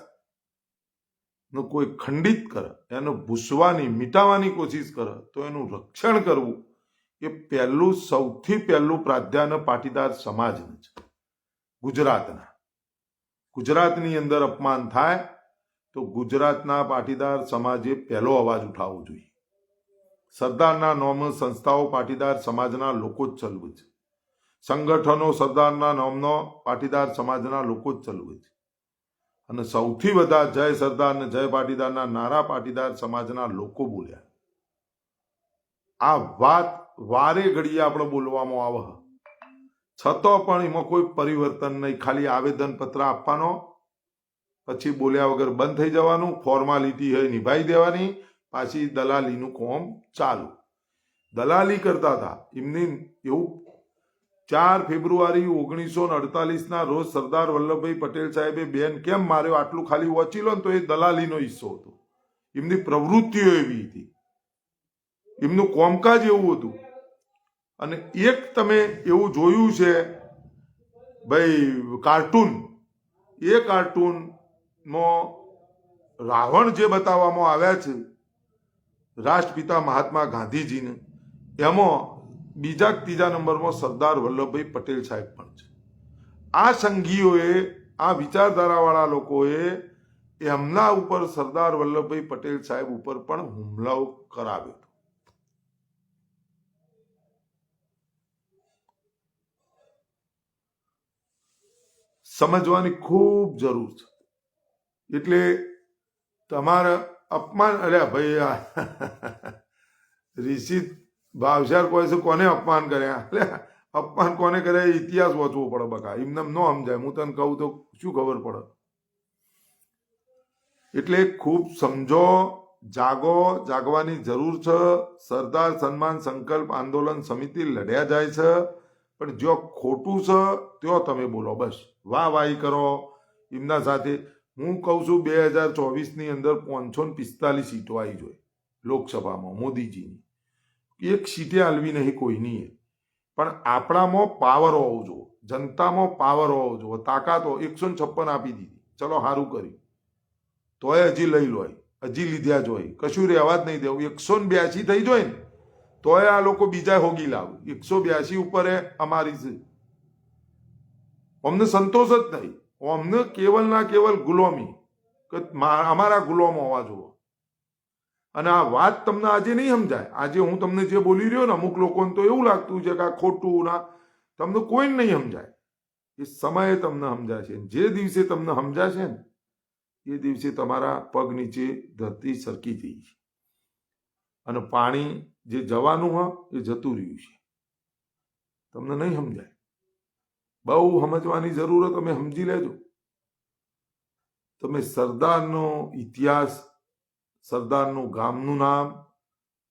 નો કોઈ ખંડિત કરે, એનો ભૂસવાની મિટાવવાની કોશિશ કરે, તો એનું રક્ષણ કરવું એ પહેલું સૌથી પહેલું પ્રાધાન્ય પાટીદાર સમાજનું છે. ગુજરાતની અંદર અપમાન થાય તો ગુજરાતના પાટીદાર સમાજે પહેલો અવાજ ઉઠાવવો જોઈએ. સરદારના નામે સંસ્થાઓ પાટીદાર સમાજના લોકો જ ચલાવે છે. સંગઠનો સરદારના નામનો પાટીદાર સમાજના લોકો જ ચલાવે છે. અને સૌથી વધારે જય સરદાર ને જય પાટીદારના નારા પાટીદાર સમાજના લોકો બોલ્યા. આ વાત વારે ઘડીએ આપણે બોલવામાં આવે, છતાં પણ એમાં કોઈ પરિવર્તન નહીં. ખાલી આવેદન પત્ર આપવાનો, પછી બોલ્યા વગર બંધ થઈ જવાનું, ફોર્માલિટી હોય નિભાઈ દેવાની, પાછી દલાલીનું કોમ ચાલુ. દલાલી કરતા હતા એમની. એવું 4 ફેબ્રુઆરી 1948 રોજ સરદાર વલ્લભભાઈ પટેલ સાહેબે બેન કેમ માર્યો, આટલું ખાલી વાંચી લો ને તો એ દલાલીનો હિસ્સો હતો. એમની પ્રવૃત્તિઓ એવી હતી, એમનું કોમકાજ એવું હતું. અને એક તમે એવું જોયું છે ભાઈ કાર્ટૂન, એ કાર્ટૂનમાં રાવણ જે બતાવવામાં આવ્યા છે રાષ્ટ્રપિતા મહાત્મા ગાંધીજીને, એમાં બીજા 3જા નંબરમાં સરદાર વલ્લભભાઈ પટેલ સાહેબ પણ છે. આ સંઘીઓએ, આ વિચારધારાવાળા લોકોએ એમના ઉપર સરદાર વલ્લભભાઈ પટેલ સાહેબ ઉપર પણ હુમલાઓ કરાવ્યો. સમજવાની ખૂબ જરૂર છે. એટલે તમારે અપમાન, અરે ભાઈ ઋષિ ભાવશાર કહે છે કોને અપમાન કર્યા, એટલે અપમાન કોને કર્યા ઇતિહાસ વાંચવો પડે. બકા એમને ન સમજાય. હું તને કહું તો શું ખબર પડે. એટલે ખૂબ સમજો, જાગો, જાગવાની જરૂર છે. સરદાર સન્માન સંકલ્પ આંદોલન સમિતિ લડ્યા જાય છે, પણ જો ખોટું છે ત્યાં તમે બોલો, બસ વાહવાહી કરો એમના સાથે. હું કહું છું 2024ની અંદર 545 સીટો આવી જોઈએ લોકસભામાં મોદીજીની. એક સીટે આલવી નહીં કોઈની, પણ આપણામાં પાવર હોવો જોઈએ, જનતામાં પાવર હોવો જોઈએ, તાકાત હો. 156 આપી દીધી, ચલો સારું કર્યું, તોય હજી લઈ લો, હજી લીધા જોઈએ, કશું રહેવા જ નહીં દેવું. 182 થઈ જોઈએ ને તોય આ લોકો બીજા હોગી લાવે. 182 ઉપર અમારી છે. અમને સંતોષ જ નહીં. અમને કેવલ ના કેવલ ગુલામી, કે અમારા ગુલામો હોવા જોવો. અને આ વાત તમને આજે નહીં સમજાય. આજે હું તમને જે બોલી રહ્યો ને, અમુક લોકોને તો એવું લાગતું છે કે આ ખોટું ના, તમને કોઈ નહીં સમજાય. એ સમયે તમને સમજાશે. જે દિવસે તમને સમજાશે ને એ દિવસે તમારા પગ નીચે ધરતી સરકી જઈ છે અને પાણી જે જવાનું હોય એ જતું રહ્યું છે. તમને નહીં સમજાય. બહુ સમજવાની જરૂર. તમે સમજી લેજો. તમે સરદારનો ઇતિહાસ, સરદારનું ગામનું નામ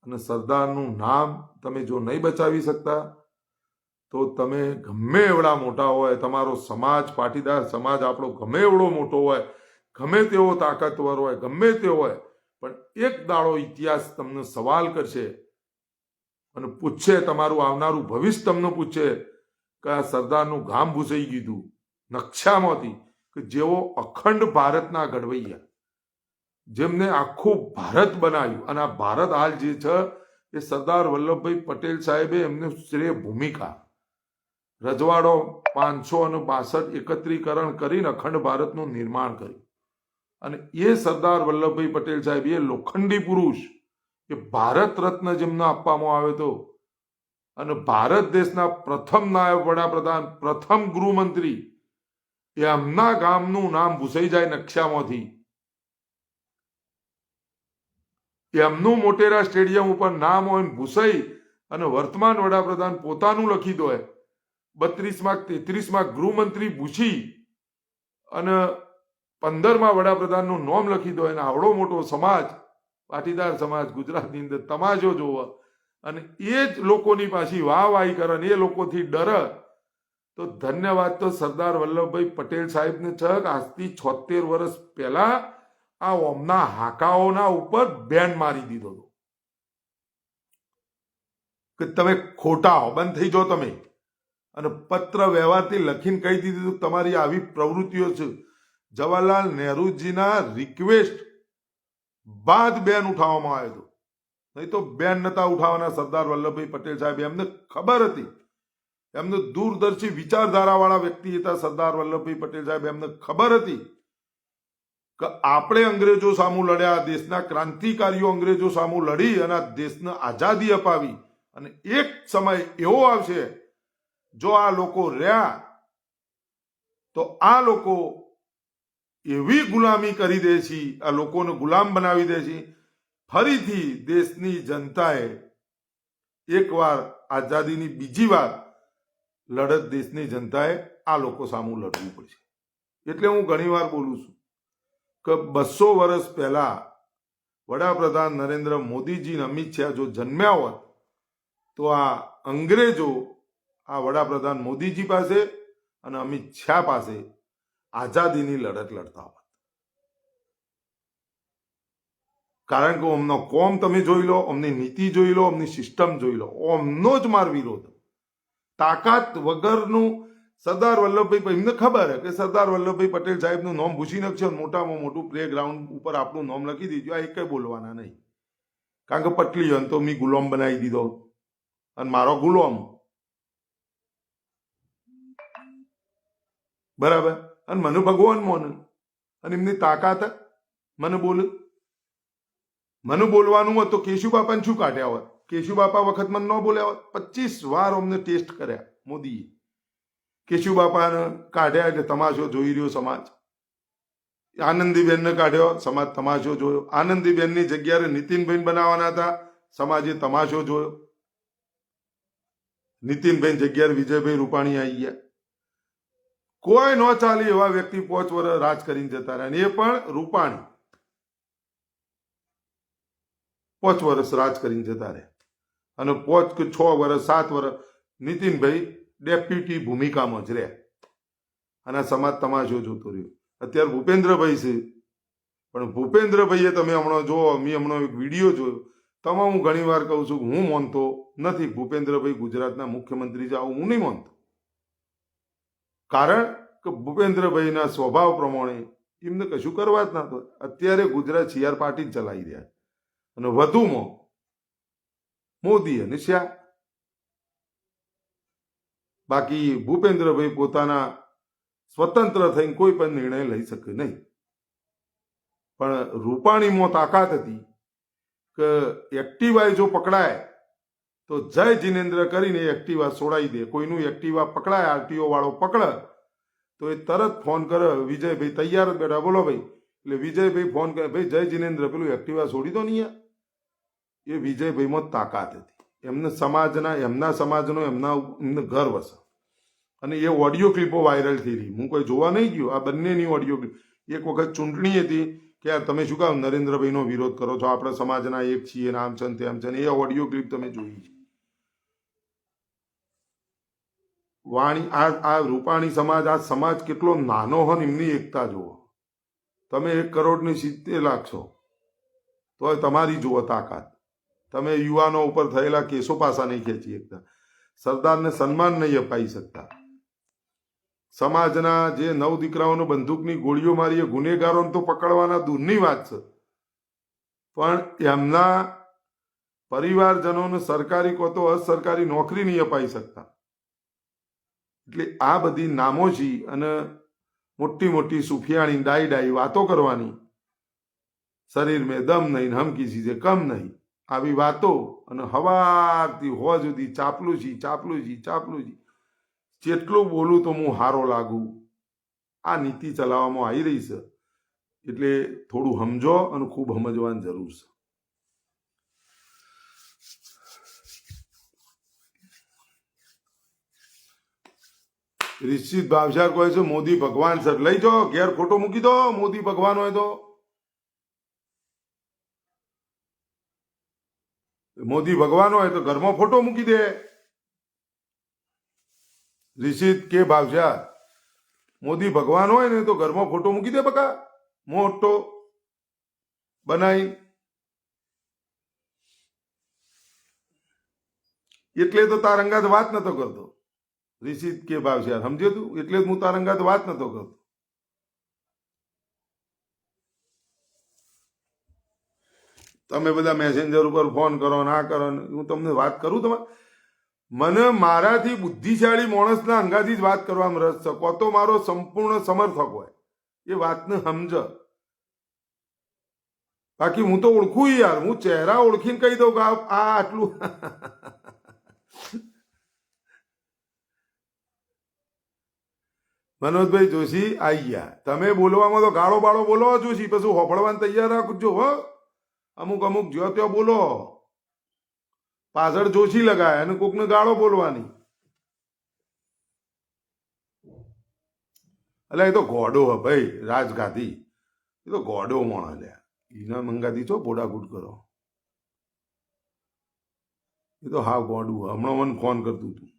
અને સરદારનું નામ તમે જો નહીં બચાવી શકતા તો તમે ગમે એવડા મોટા હોય, તમારો સમાજ, પાટીદાર સમાજ આપણો ગમે એવડો મોટો હોય, ગમે તેવો તાકાતવર હોય, ગમે તે હોય, પણ એક દાડો ઇતિહાસ તમને સવાલ કરશે અને પૂછશે, તમારું આવનારું ભવિષ્ય તમને પૂછશે કે આ સરદારનું ગામ ભૂસાઈ ગયું નકશામાંથી, કે જેઓ અખંડ ભારતના ઘડવૈયા, જેમને આખું ભારત બનાવ્યું. અને આ ભારત હાલ જે છે એ સરદાર વલ્લભભાઈ પટેલ સાહેબે એમને શ્રેય ભૂમિકા, રજવાડો 562 એકત્રીકરણ કરીને અખંડ ભારતનું નિર્માણ કર્યું. અને એ સરદાર વલ્લભભાઈ પટેલ સાહેબ, એ લોખંડી પુરુષ, એ ભારત રત્ન જેમને આપવામાં આવ્યો હતો અને ભારત દેશના પ્રથમ નાયબ વડાપ્રધાન, પ્રથમ ગૃહમંત્રી, એમના ગામનું નામ ભૂસાઈ જાય નકશામાંથી. એમનું મોટેરા સ્ટેડિયમ ઉપર નામ હોય ભૂસાઈ અને વર્તમાન વડાપ્રધાન પોતાનું લખી દો. 32માં 33માં ગૃહમંત્રી ભૂસી અને 15માં વડાપ્રધાનનું નામ લખી દો. અને આવડો મોટો સમાજ, પાટીદાર સમાજ ગુજરાતની અંદર તમાશો જોવે અને એ જ લોકોની પાછી વાહવાહી કરે અને એ લોકોથી ડરે, તો ધન્યવાદ તો સરદાર વલ્લભભાઈ પટેલ સાહેબને છે કે આજથી 76 વર્ષ પહેલા આ ઓમના હાકાઓના ઉપર બેન મારી દીધો હતો કે તમે ખોટા હો, બંધ થઈ જાઓ તમે. અને પત્ર વ્યવહારથી લખીને કહી દીધું તમારી આવી પ્રવૃત્તિઓ છે. જવાહરલાલ નહેરુજીના રિક્વેસ્ટ બાદ બેન ઉઠાવવામાં આવ્યો હતો. નહીં તો બેન નતા ઉઠાવવાના સરદાર વલ્લભભાઈ પટેલ સાહેબ. એમને ખબર હતી, એમને દૂરદર્શી વિચારધારાવાળા વ્યક્તિ હતા સરદાર વલ્લભભાઈ પટેલ સાહેબ. એમને ખબર હતી કે આપણે અંગ્રેજો સામું લડ્યા, દેશના ક્રાંતિકારીઓ અંગ્રેજો સામું લડી અને આ દેશને આઝાદી અપાવી. અને એક સમય એવો આવશે, જો આ લોકો રહ્યા તો આ લોકો એવી ગુલામી કરી દે છે, આ લોકોને ગુલામ બનાવી દે છે. ફરીથી દેશની જનતાએ એકવાર આઝાદીની બીજી વાર લડત દેશની જનતાએ આ લોકો સામું લડવું પડશે. એટલે હું ઘણી વાર બોલું છું કે 200 વર્ષ પહેલા વડાપ્રધાન નરેન્દ્ર મોદીજી અને અમિત શાહ જો જન્મ્યા હોત તો આ અંગ્રેજો આ વડાપ્રધાન મોદીજી પાસે અને અમિત શાહ પાસે આઝાદીની લડત લડતા હોત. કારણ કે અમનો કોમ તમે જોઈ લો, અમની નીતિ જોઈ લો, અમની સિસ્ટમ જોઈ લો, અમનો જ માર વિરોધ. તાકાત વગરનું સરદાર વલ્લભભાઈ, એમને ખબર કે સરદાર વલ્લભભાઈ પટેલ સાહેબનું નામ ભૂસી નાખશે, મોટામાં મોટું પ્લે ગ્રાઉન્ડ ઉપર આપણું નામ લખી દીધું. આ એક કઈ બોલવાના નહીં. કારણ કે પટલી હોય તો મેં ગુલામ બનાવી દીધો અને મારો ગુલામ, બરાબર. અને મને ભગવાન મોને અને એમની તાકાત મને બોલે. મને બોલવાનું હોત તો કેશુબાપાને શું કાઢ્યા હોત? કેશુબાપા વખત મને ન બોલ્યા હોત. 25 વાર અમને ટેસ્ટ કર્યા મોદીએ. કેશુબાપાને કાઢ્યા એટલે તમાશો જોઈ રહ્યો સમાજ. આનંદીબેનને કાઢ્યો, સમાજ તમાશો જોયો. આનંદીબેનની જગ્યાએ નીતિનભાઈ બનાવવાના હતા, સમાજે તમાશો જોયો. નીતિનભાઈ જગ્યાએ વિજયભાઈ રૂપાણી આવી ગયા. કોઈ ન ચાલે એવા વ્યક્તિ 5 વર્ષ રાજ કરીને જતા રહ્યા. એ પણ રૂપાણી 5 વર્ષ રાજ કરીને જતા રહ્યા. અને 5 કે 6 વર્ષ 7 વર્ષ નીતિનભાઈ ડેપ્યુટી ભૂમિકામાં જ રહ્યા અને સમાજ તમાશો જોતો રહ્યો. અત્યારે ભૂપેન્દ્રભાઈ છે, પણ ભૂપેન્દ્રભાઈએ તમે હમણાં જો, મેં હમણાં એક વિડીયો જોયો. તમામ હું ઘણી વાર કહું છું, હું માનતો નથી ભૂપેન્દ્રભાઈ ગુજરાતના મુખ્યમંત્રી છે, આવું હું નહીં માનતો. કારણ કે ભૂપેન્દ્રભાઈના સ્વભાવ પ્રમાણે એમને કશું કરવા જ નતો. અત્યારે ગુજરાત CR પાટીલ ચલાવી રહ્યા અને વધુમાં મોદી અને શાહ. બાકી ભૂપેન્દ્રભાઈ પોતાના સ્વતંત્ર થઈને કોઈ પણ નિર્ણય લઈ શકે નહીં. પણ રૂપાણીમાં તાકાત હતી કે એક્ટિવા જો પકડાય તો જય જિનેન્દ્ર કરીને એક્ટિવા છોડાવી દે. કોઈનું એક્ટિવા પકડાય, આરટીઓ વાળો પકડે તો એ તરત ફોન કરે, વિજયભાઈ તૈયાર જ બેઠા, બોલો ભાઈ. એટલે વિજયભાઈ ફોન કરે, ભાઈ જય જિનેન્દ્ર પેલું એક્ટિવા છોડી દો નહીં. એ વિજયભાઈમાં તાકાત હતી. એમના સમાજનો એમને ગર્વ હશે. અને એ ઓડિયો ક્લિપો વાયરલ થઈ રહી. હું કોઈ જોવા નહીં ગયો. આ બંનેની ઓડિયો ક્લિપ. એક વખત ચૂંટણી હતી કે યાર તમે શું કામ નરેન્દ્રભાઈનો વિરોધ કરો છો, આપણે સમાજના એક છીએ, આમ છે તેમ છે. એ ઓડિયો ક્લિપ તમે જોઈ છે. વાણી આ રૂપાણી સમાજ, આ સમાજ કેટલો નાનો હોય ને એમની એકતા જુઓ. તમે 1 કરોડની 70 લાખ છો તો તમારી જુઓ તાકાત. તમે યુવાનો ઉપર થયેલા કેસો પાસા નહીં ખેંચી શકતા. સરદારને સન્માન નહીં અપાઈ શકતા. સમાજના જે 9 દીકરાઓનો બંદૂકની ગોળીઓ મારી એ ગુનેગારોને તો પકડવાના દૂરની વાત છે, પણ એમના પરિવારજનોને સરકારી કો તો અસરકારી નોકરી નહીં અપાઈ શકતા. એટલે આ બધી નામોજી અને મોટી મોટી સુફિયાણી ડાઈ વાતો કરવાની, શરીર મેં દમ નહીં, હમ કિસી સે કમ નહીં, આવી વાતો અને હવારથી હોવા સુધી ચાપલુજી. જેટલું બોલું તો હું હારો લાગુ, આ નીતિ ચલાવવામાં આવી રહી છે. એટલે થોડું સમજો અને ખૂબ સમજવાની જરૂર છે. રિશ્ચિત ભાવસાર કહે છે મોદી ભગવાન સર. લઈ જાઓ ઘેર ફોટો મૂકી દો. મોદી ભગવાન હોય તો મોદી ભગવાન હોય તો ઘરમાં ફોટો મૂકી દે. રિષિત કે ભાવસાર મોદી ભગવાન હોય ને તો ઘરમાં ફોટો મૂકી દે બકા, મોટો બનાવી. એટલે તો તાર અંગાત વાત નતો કરતો. રિષિત કે ભાવસાર સમજ્યો તું? એટલે જ હું તાર અંગાત વાત નતો કરતો. તમે બધા મેસેન્જર ઉપર ફોન કરો, ના કરો. હું તમને વાત કરું, તમારે મને મારાથી બુદ્ધિશાળી માણસના અંગાથી જ વાત કરવામાં રસ છે. કો તો મારો સંપૂર્ણ સમર્થક હોય એ વાતને સમજ. બાકી હું તો ઓળખું યાર, હું ચહેરા ઓળખીને કહી દઉં કે આ આટલું. મનોજભાઈ જોશી આવી ગયા. તમે બોલવામાં તો ગાળો બાળો બોલો જોશી, પછી હોફળવાને તૈયાર રાખજો. અમુક જો ત્યાં બોલો, પાછળ જોશી લગાય અને કોકને ગાળો બોલવાની. એટલે એ તો ગોડો હ ભાઈ, રાજગાદી. એ તો ગોડો મોણા લ્યા. એના મંગાતી છો બોડાગુડ કરો. એ તો હા ગોડું. હમણાં મને ફોન કરતું હતું.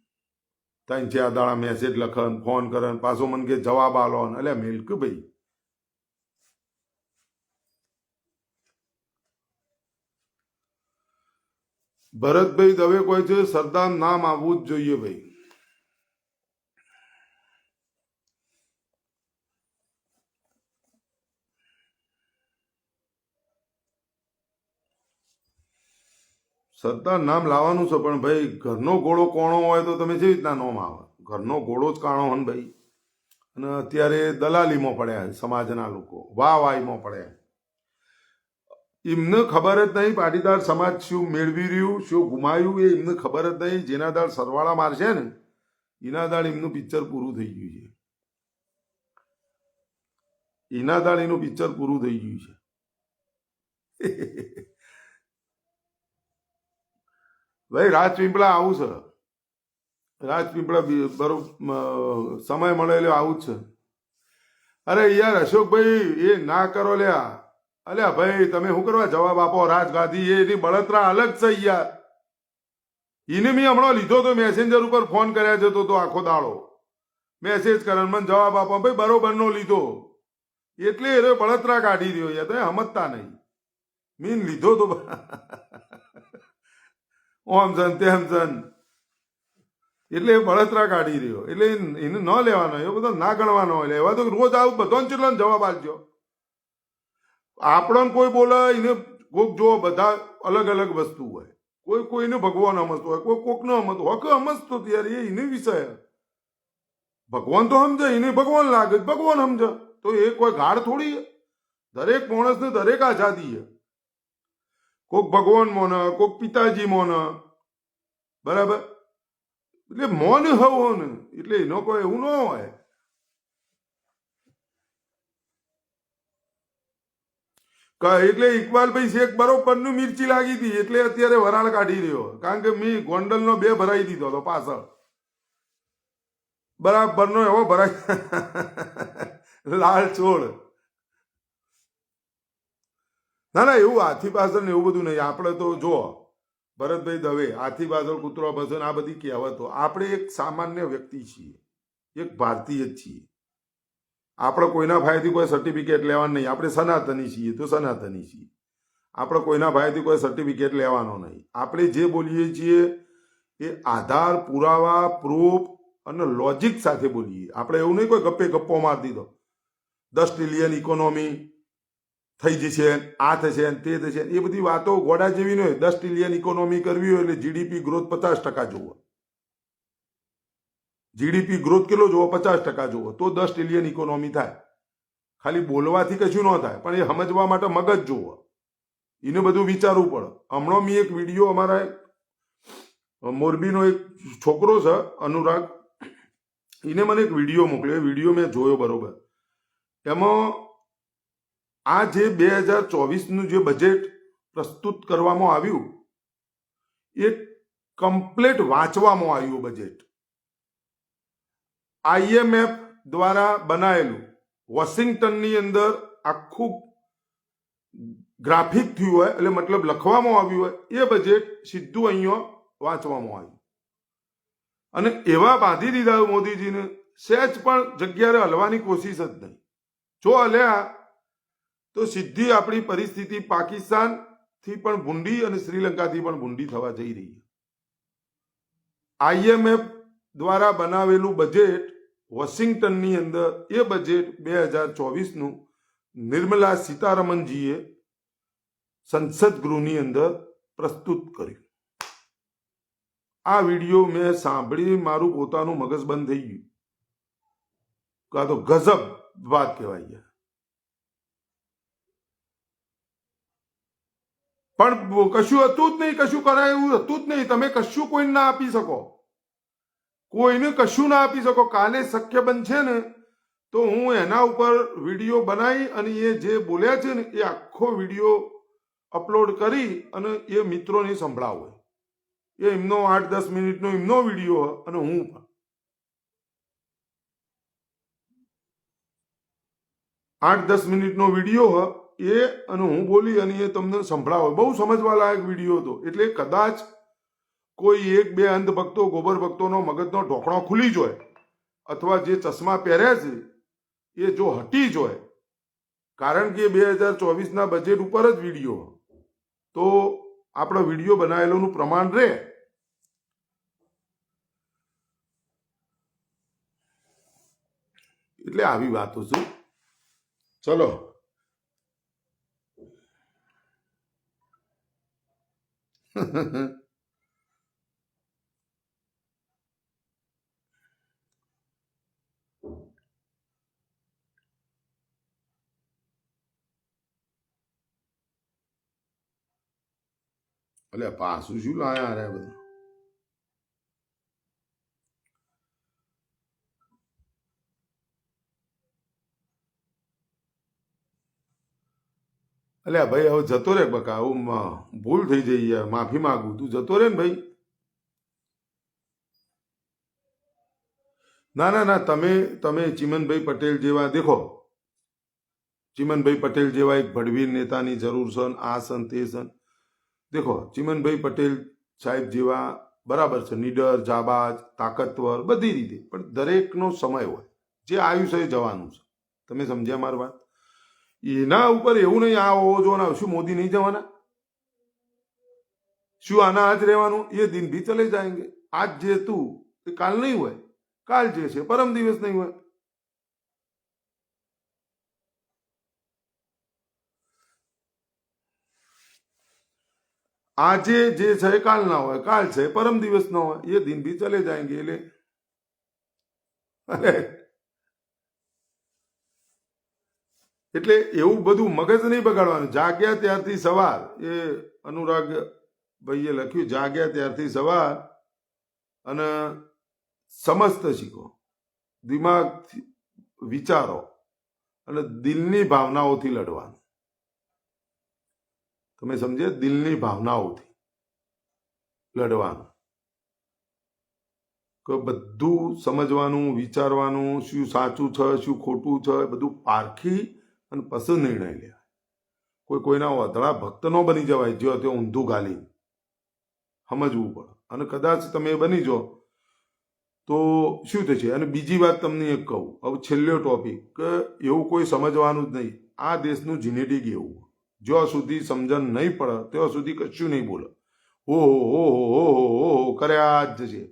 3-4 દાડા મેસેજ લખન, ફોન કરન, પાછો મને કે જવાબ આલો. એટલે મેલ કે ભાઈ ભરતભાઈ દવે કહે છે સરદાર નામ આવવું જ જોઈએ. ભાઈ સરદાર નામ લાવવાનું છે, પણ ભાઈ ઘરનો ઘોડો કોણો હોય તો તમે કેવી રીતના નામ આવે? ઘરનો ઘોડો જ કાણો હોય ને ભાઈ. અને અત્યારે દલાલીમાં પડ્યા સમાજના લોકો, વાહવાહીમાં પડ્યા. એમને ખબર જ નહીં પાટીદાર સમાજ શું મેળવી રહ્યું, શું ગુમાવ્યું, એ એમને ખબર જ નહીં. જેના દાળ સરવાળા મારશે ને એના દાળ એમનું પિક્ચર પૂરું થઈ ગયું છે. એના દાળ એનું પિક્ચર પૂરું થઈ ગયું છે. ભાઈ રાજપીપળા આવું છે. રાજપીપળા બરોબર સમય મળે એટલે આવું જ છે. અરે યાર અશોકભાઈ એ ના કરો લ્યા. અલ્યા ભાઈ તમે શું કરવા જવાબ આપો? રાજગાદી એની બળતરા અલગ છે યાર. એને મેં હમણાં લીધો તો મેસેન્જર ઉપર ફોન કર્યા જતો તો આખો દાડો મેસેજ કરે, મને જવાબ આપો. ભાઈ બરોબર નો લીધો એટલે એ બળતરા કાઢી રહ્યો યાર. તમે સમજતા નહીં. મીન લીધો તો ઓમ સન તેમ સન એટલે એ બળતરા કાઢી રહ્યો. એટલે એને ન લેવાનો, એ બધો ના ગણવાનો હોય. એવા તો રોજ આવું બધો ચેટલો જવાબ આપજો. આપણને કોઈ બોલે એને કોક જો બધા અલગ અલગ વસ્તુ હોય. કોઈ કોઈને ભગવાન સમજતો હોય, કોઈ કોકને સમજતો હોય, કે સમજતો ત્યારે એને વિષય. ભગવાન તો સમજે, એને ભગવાન લાગે, ભગવાન સમજે, તો એ કોઈ ગાઢ થોડી. દરેક માણસને દરેક આઝાદી છે. કોક ભગવાન મોને, કોક પિતાજી મોને, બરાબર. એટલે મોન હવો ને એટલે એનો કોઈ એવું ન હોય. એટલે ઇકબાલભાઈ શેખ બરોબરનું મિર્ચી લાગી હતી એટલે અત્યારે વરાળ કાઢી રહ્યો, કારણ કે મેં ગોંડલનો 2 ભરાઈ દીધો હતો પાછળ. બરાબરનો એવો ભરાઈ લાલ છોડ. ના ના, એવું હાથી પાછળ ને એવું બધું નહીં. આપણે તો જો ભરતભાઈ દવે, હાથી પાછળ કૂતરો ભસન, આ બધી કહેવતો. આપણે એક સામાન્ય વ્યક્તિ છીએ, એક ભારતીય જ છીએ. આપણે કોઈના ભાઈથી કોઈ સર્ટિફિકેટ લેવાનું નહીં. આપણે સનાતની છીએ તો સનાતની છીએ. આપણે કોઈના ભાઈથી કોઈ સર્ટિફિકેટ લેવાનો નહીં. આપણે જે બોલીએ છીએ એ આધાર, પુરાવા, પ્રૂફ અને લોજિક સાથે બોલીએ. આપણે એવું નહીં કોઈ ગપ્પે ગપ્પો મારી દીધો 10 ટ્રિલિયન ઇકોનોમી થઈ જશે, આ થશે તે થશે, એ બધી વાતો ગોડા જેવી ન હોય. 10 ટ્રિલિયન ઇકોનોમી કરવી હોય એટલે જીડીપી ગ્રોથ 50% જોવો. જીડીપી ગ્રોથ કેટલો જોવો? 50% જોવો, તો 10 ટ્રિલિયન ઇકોનોમી થાય. ખાલી બોલવાથી કશું ન થાય, પણ એ સમજવા માટે મગજ જોવો, એને બધું વિચારવું પડે. હમણાં મેં એક વિડીયો, અમારા મોરબીનો એક છોકરો છે અનુરાગ, એને મને એક વિડીયો મોકલ્યો. વિડીયો મેં જોયો બરોબર. એમાં આ જે 2024નું જે બજેટ પ્રસ્તુત કરવામાં આવ્યું એ કમ્પ્લીટ વાંચવામાં આવ્યું. બજેટ IMF દ્વારા બનાવેલું, વોશિંગ્ટનની અંદર આખું ગ્રાફિક થયું હોય, એટલે મતલબ લખવામાં આવ્યું હોય, એ બજેટ સીધું અહીંયા વાંચવામાં આવ્યું. અને એવા બાંધી દીધા મોદીજીને, સહેજ પણ જગ્યાએ હલવાની કોશિશ જ નહીં. જો હલ્યા તો સીધી આપણી પરિસ્થિતિ પાકિસ્તાનથી પણ ભૂંડી અને શ્રીલંકાથી પણ ભૂંડી થવા જઈ રહી છે. IMF દ્વારા બનાવેલું બજેટ વોશિંગ્ટનની અંદર, એ બજેટ 2024નું નિર્મલા સીતારમણજીએ સંસદ ગૃહની અંદર પ્રસ્તુત કર્યું. આ વિડીયો મેં સાંભળી મારું પોતાનું મગજ બંધ થઈ ગયું. આ તો ગજબ વાત કહેવાય. પણ કશું હતું જ નહીં, કશું કરાય એવું હતું જ નહીં. તમે કશું કોઈને ના આપી શકો, કોઈને કશું ના આપી શકો. કાલે શક્ય બનશે ને તો હું એના ઉપર વિડીયો બનાવી અને એ જે બોલ્યા છે ને એ આખો વિડીયો અપલોડ કરી અને એ મિત્રોને સંભળાવો. એ એમનો 8-10 મિનિટનો એમનો વિડીયો અને હું પણ 8-10 મિનિટનો વિડીયો એ અને હું બોલી અને એ તમને સંભળાવો. બહુ સમજવા લાયક વિડીયો હતો. એટલે કદાચ કોઈ 1-2 અંધભક્તો, ગોબર ભક્તોનો મગજનો ઢોકણો ખુલી જોય, અથવા જે ચશ્મા પહેર્યા છે એ જો હટી જોય, કારણ કે 2024ના બજેટ ઉપર જ વિડીયો, તો આપણો વિડીયો બનાવેલોનું પ્રમાણ રહે. એટલે આવી વાતો છે. ચલો એટલે પાછું શું લાયા રે બધું? એટલે ભાઈ હવે જતો રે બકા, આવું ભૂલ થઈ જઈ યાર, માફી માંગુ. તું જતો રે ને ભાઈ. ના ના ના, તમે ચિમનભાઈ પટેલ જેવા દેખો, ચિમનભાઈ પટેલ જેવા એક ભડવીર નેતાની જરૂર છે. આ સન તે સન દેખો, ચિમનભાઈ પટેલ સાહેબ જેવા બરાબર છે, નીડર, જાબાજ, તાકતવર બધી રીતે, પણ દરેકનો સમય હોય. જે આયુષ્ય એ જવાનું છે. તમે સમજ્યા મારી વાત? એના ઉપર એવું નહીં આ હોવો જો ના, શું મોદી નહીં જવાના? શું આના આજ રહેવાનું? એ દિન ભી ચલે જાયંગે. આજ જે તું એ કાલ નહીં હોય, કાલ જે છે પરમ દિવસ નહીં હોય. આજે જે છે કાલ ના હોય, કાલ છે પરમ દિવસ ના હોય, એ દિન ભી ચલે જાયંગે. એટલે એવું બધું મગજ નહીં બગાડવાનું. જાગ્યા ત્યારથી સવાર, એ અનુરાગ ભાઈએ લખ્યું, જાગ્યા ત્યારથી સવાર અને સમસ્ત શીખો, દિમાગથી વિચારો અને દિલની ભાવનાઓથી લડવાનું. તમે સમજે, દિલની ભાવનાઓથી લડવાનું. કે બધું સમજવાનું, વિચારવાનું, શું સાચું છે, શું ખોટું છે, બધું પારખી અને પછી નિર્ણય લે. કોઈના વધળા ભક્ત ન બની જવાય, જો તે ઊંધું ગાલી સમજવું પડે. અને કદાચ તમે બની જાઓ તો શું થશે? અને બીજી વાત તમને એક કહું, હવે છેલ્લો ટોપિક, કે એવું કોઈ સમજવાનું જ નહીં. આ દેશનું જીનેટિક એવું, જ્યાં સુધી સમજણ નહીં પડે ત્યાં સુધી કશું નહીં બોલે. હો કર્યા જ છે.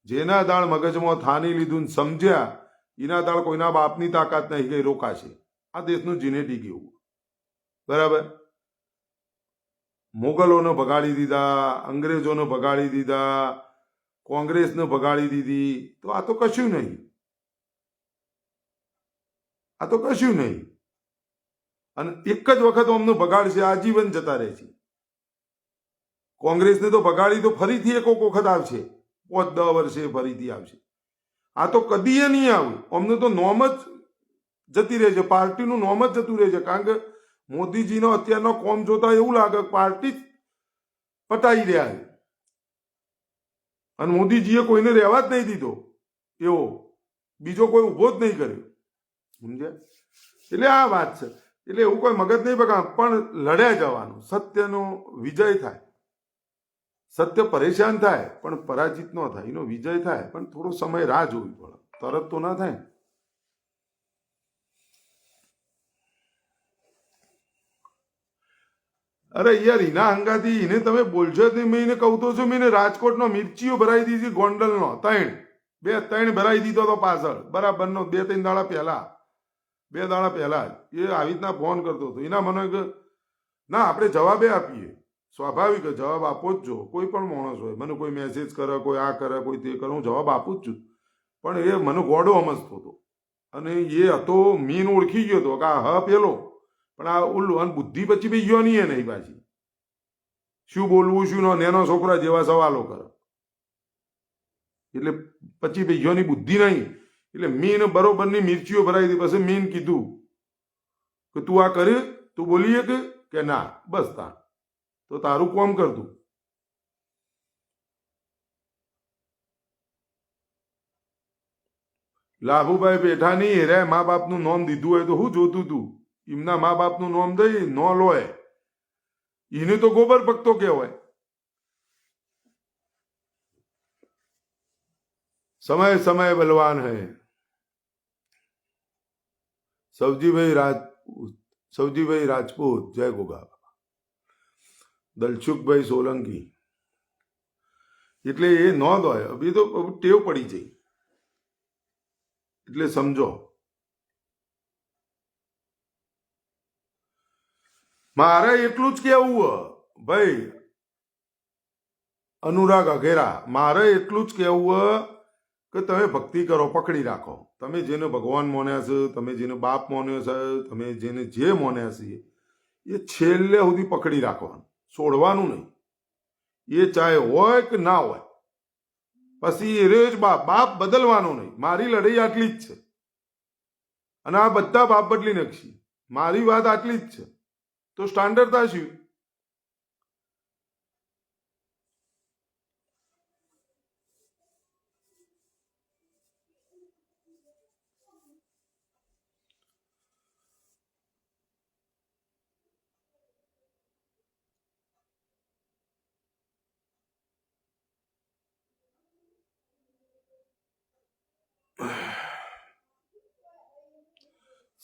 જેના દાળ મગજમાં થાની લીધું ને સમજ્યા, એના દાળ કોઈના બાપની તાકાત નહીં કઈ રોકાશે. આ દેશનું જીનેટિક એવું. બરાબર? મોગલોને ભગાડી દીધા, અંગ્રેજોને ભગાડી દીધા, કોંગ્રેસને ભગાડી દીધી, તો આ તો કશું નહીં. આ તો કશું નહીં. અને એક જ વખત અમને ભગાડશે, આજીવન જતા રહે છે. કોંગ્રેસને તો ભગાડી તો ફરીથી એક વખત આવશે, 5-10 વર્ષે ફરીથી આવશે. આ તો કદી નહીં આવ્યું. અમને તો નોમ જ જતી રહે છે, પાર્ટીનું નોમ જ જતું રહે છે. કારણ કે મોદીજીનો અત્યારનો કોમ જોતા એવું લાગે પાર્ટી જ પટાઈ રહ્યા છે. અને મોદીજીએ કોઈને રહેવા જ નહીં દીધો, એવો બીજો કોઈ ઉભો જ નહીં કર્યો. સમજ્યા? એટલે આ વાત છે. એટલે એવું કોઈ મગજ નહીં બગાડ, પણ લડ્યા જવાનું. સત્યનો વિજય થાય. સત્ય પરેશાન થાય પણ પરાજિત ન થાય, એનો વિજય થાય. પણ થોડો સમય રાહ જોવી પડે, તરત તો ના થાય. અરે યાર, એના હંગાથી એને તમે બોલશો જ નહીં. મેં એને કહું તો છું, મેં રાજકોટનો મિર્ચીઓ ભરાઈ દીધી, ગોંડલનો 3 ભરાઈ દીધો તો પાછળ, બરાબરનો 2-3 દાડા પહેલા, 2 દાડા પહેલા જ એ આવી રીતના ફોન કરતો હતો. એના મને કે ના, આપણે જવાબે આપીએ. સ્વાભાવિક જવાબ આપો જ જો, કોઈ પણ માણસ હોય. મને કોઈ મેસેજ કરે, કોઈ આ કરે, કોઈ તે કરે, હું જવાબ આપું જ છું. પણ એ મને ગોડો સમજતો હતો. અને એ હતો, મીન ઓળખી ગયો હતો કે આ હ પેલો, પણ આ ઉલ્લું. અને બુદ્ધિ પછી ભાઈ ગયો નહીં નહીં પાછી. શું બોલવું શું ન, નેનો છોકરા જેવા સવાલો કરે. એટલે પછી ભાઈ ગયોની બુદ્ધિ નહીં. એટલે મીન બરોબરની મિર્ચીઓ ભરાઈ હતી. પછી મીન કીધું કે તું આ કરે, તું બોલીએ કે ના, બસ તા તો તારું કોમ કરતું. લાભુભાઈ બેઠા નહીં, હેરે મા બાપનું નામ દીધું હોય તો હું જોતું તું. એમના મા બાપનું નામ દઈ ન લોય, એને તો ગોબર ભક્તો કહેવાય. समय समय बलवान है. સવજીભાઈ રાજપૂત, જય ગોગા. દલસુખભાઈ સોલંકી. એટલે એ નોંધ હોય, અભી તો ટેવ પડી જાય. એટલે સમજો. મારે એટલું જ કેવું ભાઈ અનુરાગ અઘેરા, મારે એટલું જ કેવું કે તમે ભક્તિ કરો, પકડી રાખો. તમે જેને ભગવાન માન્યા છે, તમે જેને બાપ માન્યો છે, તમે જેને જે માન્યા છે, એ છેલ્લે સુધી પકડી રાખવાનું, છોડવાનું નહીં. એ ચાહે હોય કે ના હોય. પછી એ જ બાપ બદલવાનો નહીં. મારી લડાઈ આટલી જ છે. અને આ બધા બાપ બદલી નાખશે. મારી વાત આટલી જ છે. તો સ્ટાન્ડર્ડ થશે.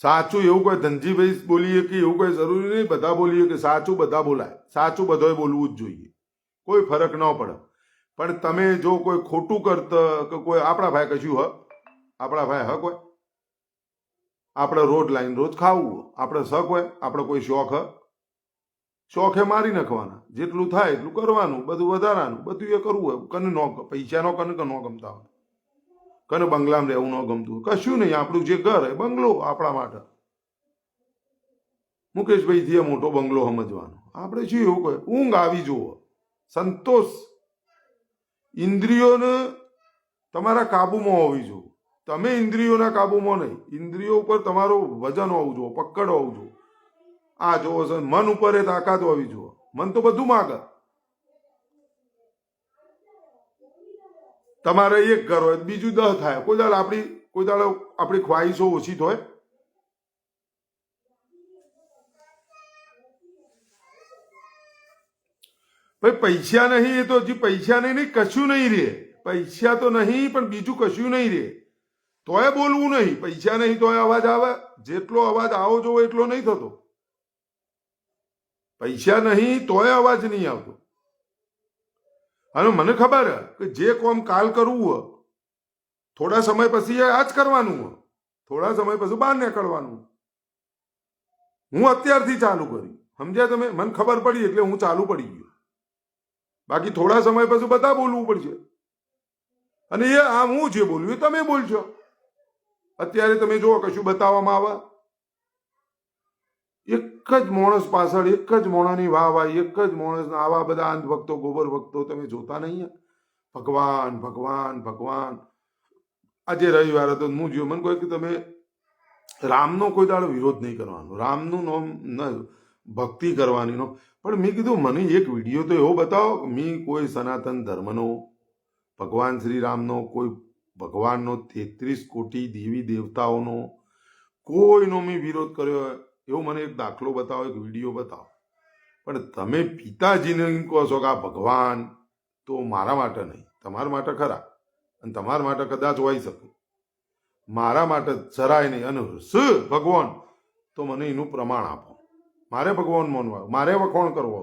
સાચું એવું કોઈ ધનજીભાઈ બોલીએ કે એવું કોઈ જરૂરી નહીં. બધા બોલીએ કે સાચું બધા બોલાય. સાચું બધાએ બોલવું જ જોઈએ, કોઈ ફરક ન પડે. પણ તમે જો કોઈ ખોટું કરતા કે કોઈ આપણા ભાઈ કશું આપણા ભાઈ હક હોય, આપણે રોજ લાઈન રોજ ખાવું, આપણે શક હોય, આપણે કોઈ શોખ શોખે મારી નાખવાના, જેટલું થાય એટલું કરવાનું, બધું વધારાનું, બધું એ કરવું હોય. કને પૈસા નો કને ન ગમતા હોય, કને બંગલામાં રહેવું ન ગમતું હોય, કશું નહીં. આપણું જે ઘર એ બંગલો આપણા માટે. મુકેશભાઈ જે મોટો બંગલો સમજવાનો, આપણે શું એવું કહે, ઊંઘ આવી જુઓ, સંતોષ, ઇન્દ્રિયોને તમારા કાબુમાં હોવી જોઈએ. તમે ઇન્દ્રિયોના કાબુમાં નહીં, ઇન્દ્રિયો ઉપર તમારું વજન હોવું જોઈએ, પકડ હોવું જોઈએ. આ જોવો છે, મન ઉપર એ તાકાત હોવી જોઈએ. મન તો બધું માગે. તમારે એક ઘર હોય બીજું 10 થાય. કોઈ દાડો આપણી ખ્વાહિશો ઓછી થાય? ભાઈ પૈસા નહીં, એ તો હજી પૈસા નહીં, કશું નહીં રે. પૈસા તો નહીં પણ બીજું કશું નહીં રે. તોય બોલવું નહીં. પૈસા નહીં તોય અવાજ આવે. જેટલો અવાજ આવો જોવો એટલો નહીં થતો. પૈસા નહીં તોય અવાજ નહીં આવતો. અને મને ખબર હે કે જે કોમ કાલ કરવું હોય, થોડા સમય પછી આ જ કરવાનું હોય, થોડા સમય પછી બહાર નીકળવાનું. હું અત્યારથી ચાલુ કરી, સમજ્યા તમે? મને ખબર પડી એટલે હું ચાલુ પડી ગયો. બાકી થોડા સમય પછી બધા બોલવું પડશે. અને એ આમ હું જે બોલ્યું એ તમે બોલશો. અત્યારે તમે જુઓ કશું બતાવવામાં આવે, એક જ માણસ પાછળ એક જ માણસની વાહ, એક જ માણસ, આવા બધા અંધ ભક્તો, ગોબર ભક્તો તમે જોતા નહીં? ભગવાન ભગવાન ભગવાન. આજે રવિવાર હતો, હું જોયું, મને કહે કે તમે રામનો કોઈ દાડો વિરોધ નહીં કરવાનો, રામનું નામ ભક્તિ કરવાની નો. પણ મેં કીધું મને એક વિડીયો તો એવો બતાવો, મેં કોઈ સનાતન ધર્મનો, ભગવાન શ્રી રામનો, કોઈ ભગવાનનો, 33 કોટી દેવી દેવતાઓનો કોઈનો મેં વિરોધ કર્યો એવો મને એક દાખલો બતાવો, એક વિડીયો બતાવો. પણ તમે પિતાજીને કહો છો કે આ ભગવાન, તો મારા માટે નહીં, તમારા માટે ખરા, અને તમારા માટે કદાચ હોઈ શકે, મારા માટે જરાય નહીં. અને ભગવાન તો મને એનું પ્રમાણ આપો. મારે ભગવાન માનવા, મારે વખોણ કરવો.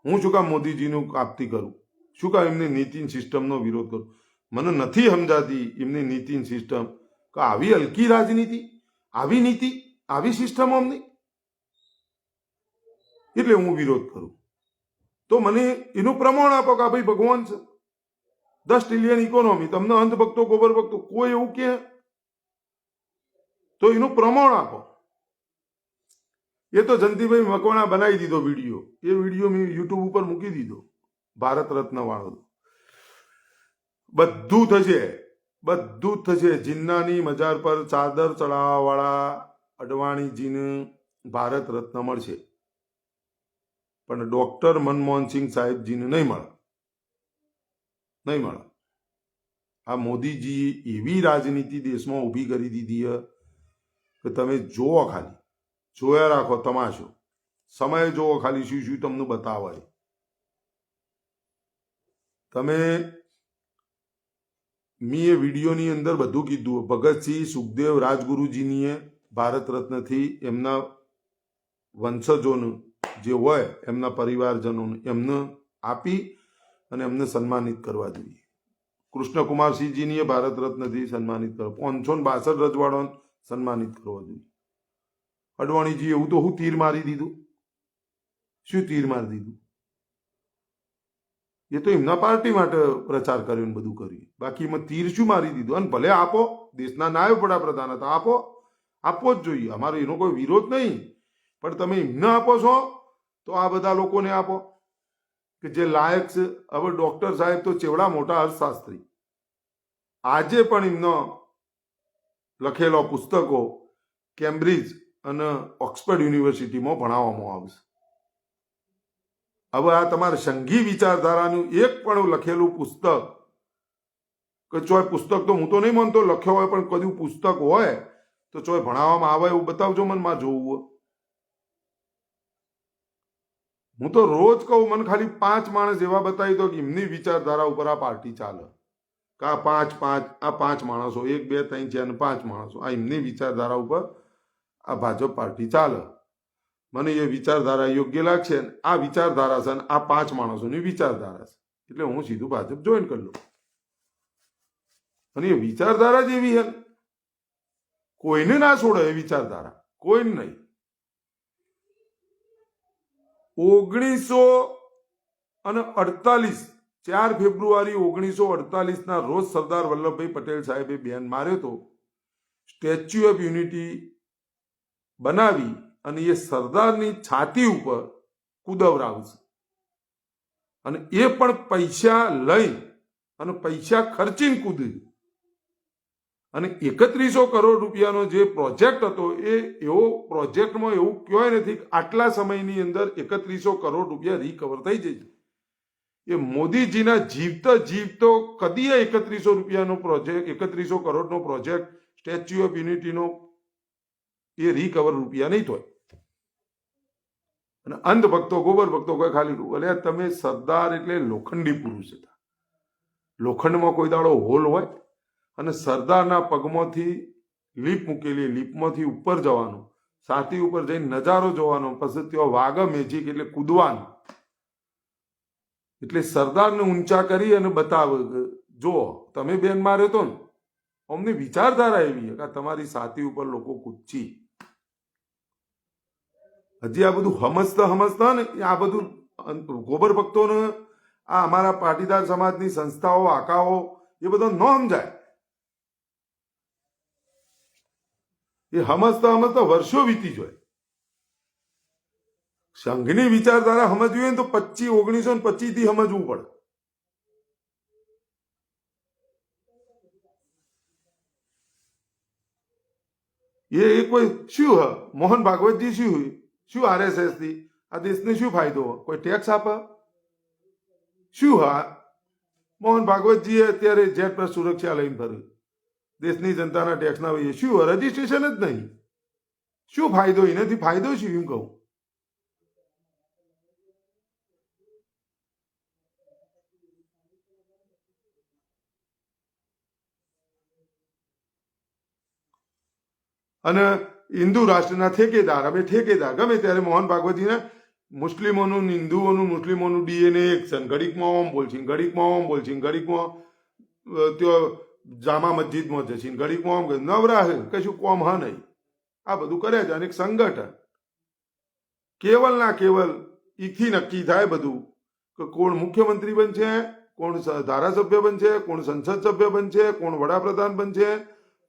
હું શું કામ મોદીજીનું કાપતી કરું? શું કામ એમની નીતિ સિસ્ટમનો વિરોધ કરું? મને નથી સમજાતી એમની નીતિ સિસ્ટમ, કે આવી હલકી રાજનીતિ, આવી નીતિ, આવી સિસ્ટમ અમની, એટલે હું વિરોધ કરું. તો મને એનું પ્રમાણ આપો કે ભાઈ ભગવાન છે. 10 ટ્રિલિયન ઇકોનોમી, તમને અંધભક્તો, ગોબર ભક્તો કોઈ એવું કે, તો એનું પ્રમાણ આપો. એ તો જયંતિભાઈ મકવાણા બનાવી દીધો વિડીયો, એ વિડીયો મેં યુટ્યુબ ઉપર મૂકી દીધો, ભારત રત્ન વાળો. બધું થશે, બધું થશે. જિન્નાની મજાર પર ચાદર ચડાવવા વાળા અડવાણીજીને ભારત રત્ન મળશે, પણ ડોક્ટર મનમોહનસિંહ સાહેબજીને નહીં મળે, નહીં મળે. આ મોદીજી એવી રાજનીતિ દેશમાં ઊભી કરી દીધી કે તમે જુઓ, ખાલી જોયા રાખો તમાશો. સમય જુઓ ખાલી, શું શું તમને બતાવાય. તમે મેં એ વિડીયોની અંદર બધું કીધું. ભગતસિંહ, સુખદેવ, રાજગુરુજીની ભારત રત્નથી એમના વંશજોને જે હોય, એમના પરિવારજનોને એમને આપી અને એમને સન્માનિત કરવા જોઈએ. કૃષ્ણકુમારસિંહજીની ભારત રત્નથી સન્માનિત કરવા, 562 રજવાડોને સન્માનિત કરવા જોઈએ. અડવાણીજી એવું તો હું તીર મારી દીધું? શું તીર મારી દીધું? એ તો એમના પાર્ટી માટે પ્રચાર કર્યો ને બધું કર્યું. બાકી એમાં તીર શું મારી દીધું? અને ભલે આપો, દેશના નાયબ વડાપ્રધાન હતા, આપો, આપવો જ જોઈએ. અમારો એનો કોઈ વિરોધ નહીં. પણ તમે એમને આપો છો તો આ બધા લોકોને આપો કે જે લાયક છે. હવે ડોક્ટર સાહેબ તો ચેવડા મોટા અર્થશાસ્ત્રી, આજે પણ એમનો લખેલો પુસ્તકો કેમ્બ્રિજ અને ઓક્સફર્ડ યુનિવર્સિટીમાં ભણાવવામાં આવશે. હવે આ તમારે સંઘી વિચારધારાનું એક પણ લખેલું પુસ્તક, કે ચોય પુસ્તક તો હું તો નહીં માનતો લખ્યો હોય, પણ કદું પુસ્તક હોય તો ચોય ભણાવવામાં આવે એવું બતાવજો. મને માં જોવું. હું તો રોજ કહું, મને ખાલી 5 માણસ એવા બતાવી દો કે એમની વિચારધારા ઉપર આ પાર્ટી ચાલે. કે આ 5 માણસો, 1 2 3 4 5 માણસો, આ એમની વિચારધારા ઉપર આ ભાજપ પાર્ટી ચાલે. મને એ વિચારધારા યોગ્ય લાગશે. આ વિચારધારા છે, આ 5 માણસોની વિચારધારા છે, એટલે હું સીધું ભાજપ જોઈન કરી લઉં. અને એ વિચારધારા જ એવી હે, કોઈને ના છોડે એ વિચારધારા, કોઈને નહીં. 1948 4 ફેબ્રુઆરી 1948 રોજ સરદાર વલ્લભભાઈ પટેલ સાહેબે બેન માર્યો હતો. સ્ટેચ્યુ ઓફ યુનિટી બનાવી અને એ સરદારની છાતી ઉપર કુદવરાવશે અને એ પણ પૈસા લઈ અને પૈસા ખર્ચીને કૂદ્યું. અને 3100 કરોડ રૂપિયાનો જે પ્રોજેક્ટ હતો એ એવો પ્રોજેક્ટમાં એવું કહેવાય નથી કે આટલા સમયની અંદર 3100 કરોડ રૂપિયા રિકવર થઈ જાય. એ મોદીજીના જીવતો કદી 3100 રૂપિયાનો પ્રોજેક્ટ 3100 કરોડનો પ્રોજેક્ટ સ્ટેચ્યુ ઓફ યુનિટીનો એ રિકવર રૂપિયા નહીં થાય. અને અંધભક્તો ગોબર ભક્તો કોઈ ખાલી એટલે તમે સરદાર એટલે લોખંડી પુરુષ હતા. લોખંડમાં કોઈ દાડો હોલ હોય અને સરદારના પગમાંથી લીપ મૂકેલી લીપમાંથી ઉપર જવાનું, છાતી ઉપર જઈને નજારો જોવાનો, પછી ત્યાં વાઘ મેજિક એટલે કૂદવાનું. એટલે સરદારને ઊંચા કરી અને બતાવે જો તમે બેન માર્યો તો ને અમને વિચારધારા એવી કે તમારી છાતી ઉપર લોકો કૂદચી. હજી આ બધું સમજતા ને આ બધું ગોબર ભક્તોને આ અમારા પાટીદાર સમાજની સંસ્થાઓ આકાઓ એ બધો ન સમજાય. એ સમજતા વર્ષો વીતી જાય. સંઘની વિચારધારા સમજવી હોય ને તો 1925 થી સમજવું પડે. એ કોઈ શું મોહન ભાગવતજી શું RSS થી આ દેશને શું ફાયદો? કોઈ ટેક્સ આપે? શું મોહન ભાગવતજીએ અત્યારે જેટ પર સુરક્ષા લઈને ફર્યું, દેશની જનતાના ટેક્સના વહીએ શું રજીસ્ટ્રેશન જ નહીં. શું ફાયદો? એનાથી ફાયદો શું એમ કહું? અને હિન્દુ રાષ્ટ્રના ઠેકેદાર, અમે ઠેકેદાર ગમે ત્યારે મોહન ભાગવતજીને મુસ્લિમોનું હિન્દુઓનું મુસ્લિમોનું DNA એક છે. ઘડીકમાં ઓમ બોલશે, ઘડીકમાં ઓમ બોલશે, ઘડીકમાં ત્યાં જામા મસ્જિદમાં જશે, ઘડીકમાં ઓમ નવરા હે કશું કોમ હ નહીં. આ બધું કરે છે. અને એક સંગઠન કેવલ ના કેવલ ઈથી નક્કી થાય બધું કે કોણ મુખ્યમંત્રી બનશે, કોણ ધારાસભ્ય બનશે, કોણ સંસદ સભ્ય બનશે, કોણ વડાપ્રધાન બનશે,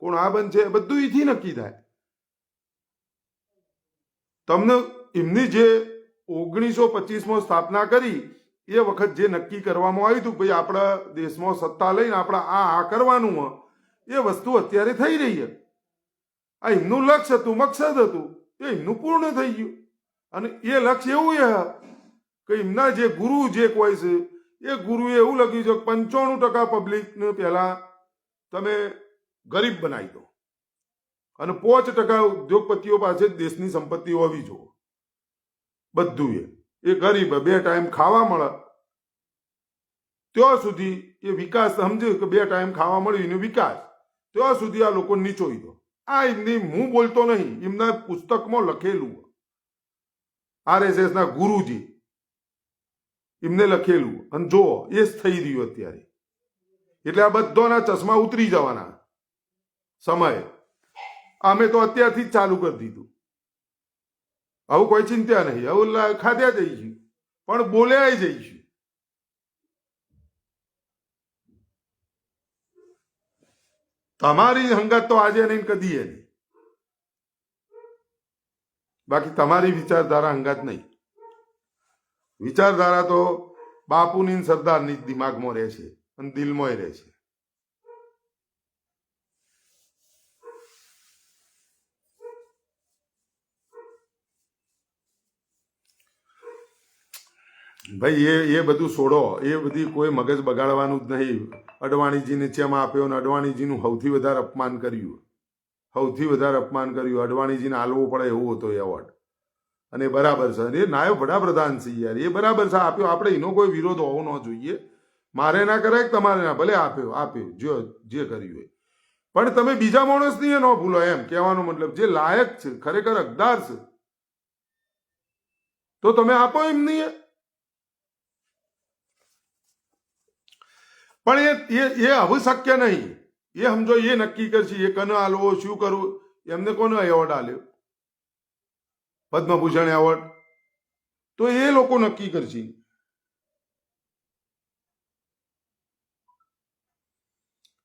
કોણ આ બનશે, બધું ઈથી નક્કી થાય. તમને એમની જે 1925માં સ્થાપના કરી એ વખત જે નક્કી કરવામાં આવ્યું હતું ભાઈ આપણા દેશમાં સત્તા લઈને આપણે આ કરવાનું એ વસ્તુ અત્યારે થઈ રહી છે. આ એમનું લક્ષ્ય હતું, મકસદ હતું, એ એમનું પૂર્ણ થઈ ગયું. અને એ લક્ષ્ય એવું કે એમના જે ગુરુ જે કોઈ છે એ ગુરુએ એવું લખ્યું છે 95% પબ્લિકને પહેલા તમે ગરીબ બનાવી દો અને 5% ઉદ્યોગપતિઓ પાસે દેશની સંપત્તિ હોવી જોઈએ. બધું એ ગરીબ 2 ટાઈમ ખાવા મળે ત્યાં સુધી એ વિકાસ સમજે કે 2 ટાઈમ ખાવા મળ્યું એનો વિકાસ, ત્યાં સુધી આ લોકો નીચોઈ દો. આ એમની હું બોલતો નહીં, એમના પુસ્તકમાં લખેલું. RSS ના ગુરુજી એમને લખેલું. અને જો એ જ થઈ રહ્યું અત્યારે. એટલે આ બધાના ચશ્મા ઉતરી જવાના સમય. અમે તો અત્યારથી જ ચાલુ કરી દીધું. આવું કોઈ ચિંતા નહીં. આવું ખાધ્યા જઈશું પણ બોલ્યા જઈશું. તમારી હંગાત તો આજે નહીં કદી નહીં. બાકી તમારી વિચારધારા હંગાત નહીં. વિચારધારા તો બાપુની સરદારની દિમાગમાં રહે છે અને દિલમાં રહે છે. ભાઈ એ બધું છોડો. એ બધી કોઈ મગજ બગાડવાનું જ નહીં. અડવાણીજીને ચેમાં આપ્યો અને અડવાણીજીનું સૌથી વધારે અપમાન કર્યું. અડવાણીજીને આલવો પડે એવો હતો એવોર્ડ. અને બરાબર છે. એ નાયબ વડાપ્રધાન છે યાર, એ બરાબર છે આપ્યો. આપણે એનો કોઈ વિરોધ હોવો ન જોઈએ. મારે ના કરાય તમારે ના, ભલે આપ્યો જે કર્યું હોય. પણ તમે બીજા માણસની એ ન ભૂલો એમ કહેવાનો મતલબ. જે લાયક છે, ખરેખર હકદાર છે, તો તમે આપો એમની. પણ એ હવે શક્ય નહીં. એ સમજો એ નક્કી કરશે એ કને આલવો, શું કરવું. એમને કોનો એવોર્ડ આલ્યો? પદ્મભૂષણ એવોર્ડ. તો એ લોકો નક્કી કરશે.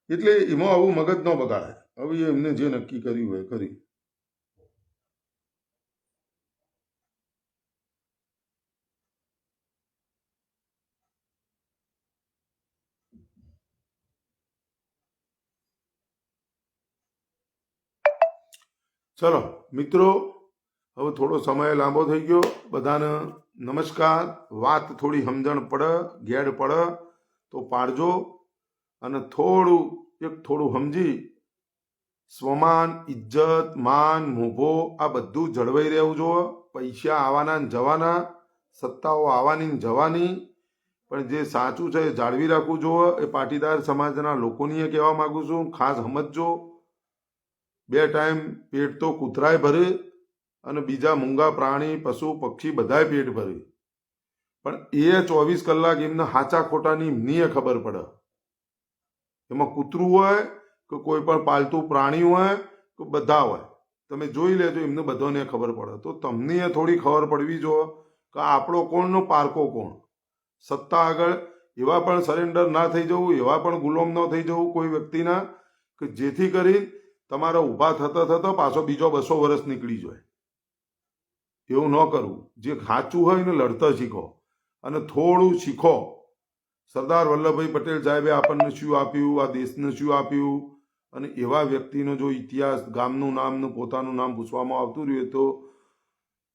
એટલે એમાં આવું મગજ ન બગાડે. હવે એમને જે નક્કી કર્યું હોય કરી. ચલો મિત્રો, હવે થોડો સમય લાંબો થઈ ગયો. બધાને નમસ્કાર. વાત થોડી સમજણ પડે, ગેડ પડે તો પાડજો, અને થોડું સમજી સ્વમાન, ઇજ્જત, માન, મોભો આ બધું જળવાઈ રહેવું જોઈએ. પૈસા આવવાના ને જવાના, સત્તાઓ આવવાની ને જવાની, પણ જે સાચું છે એ જાળવી રાખવું જોઈએ. એ પાટીદાર સમાજના લોકોની કહેવા માંગુ છું, ખાસ સમજજો. 2 ટાઈમ પેટ તો કૂતરાય ભરે અને બીજા મૂંગા પ્રાણી, પશુ, પક્ષી બધાય પેટ ભરે, પણ એ 24 કલાક એમને સાચા ખોટાની એમની ખબર પડે. એમાં કૂતરું હોય કે કોઈ પણ પાલતુ પ્રાણી હોય કે બધા હોય, તમે જોઈ લેજો, એમને બધાને ખબર પડે. તો તમને થોડી ખબર પડવી જોઈએ કે આપણો કોણનો પારકો કોણ. સત્તા આગળ એવા પણ સરેન્ડર ના થઈ જવું, એવા પણ ગુલામ ન થઈ જવું કોઈ વ્યક્તિના, કે જેથી કરી તમારે ઊભા થતા પાછો બીજો 200 વર્ષ નીકળી જાય. એવું ન કરવું. જે સાચું હોય ને લડતા શીખો, અને થોડું શીખો. સરદાર વલ્લભભાઈ પટેલ સાહેબે આપણને શું આપ્યું, આ દેશને શું આપ્યું, અને એવા વ્યક્તિનો જો ઇતિહાસ, ગામનું નામ ને પોતાનું નામ પૂછવામાં આવતું રહ્યું તો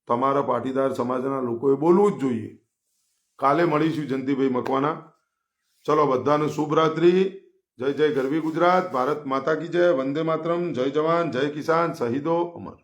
તમારા પાટીદાર સમાજના લોકોએ બોલવું જ જોઈએ. કાલે મળીશું જયંતિભાઈ મકવાના. ચલો, બધાને શુભ રાત્રિ. જય જય ગરવી ગુજરાત. ભારત માતા કી જય. વંદે માતરમ. જય જવાન, જય કિસાન. શહીદો અમર.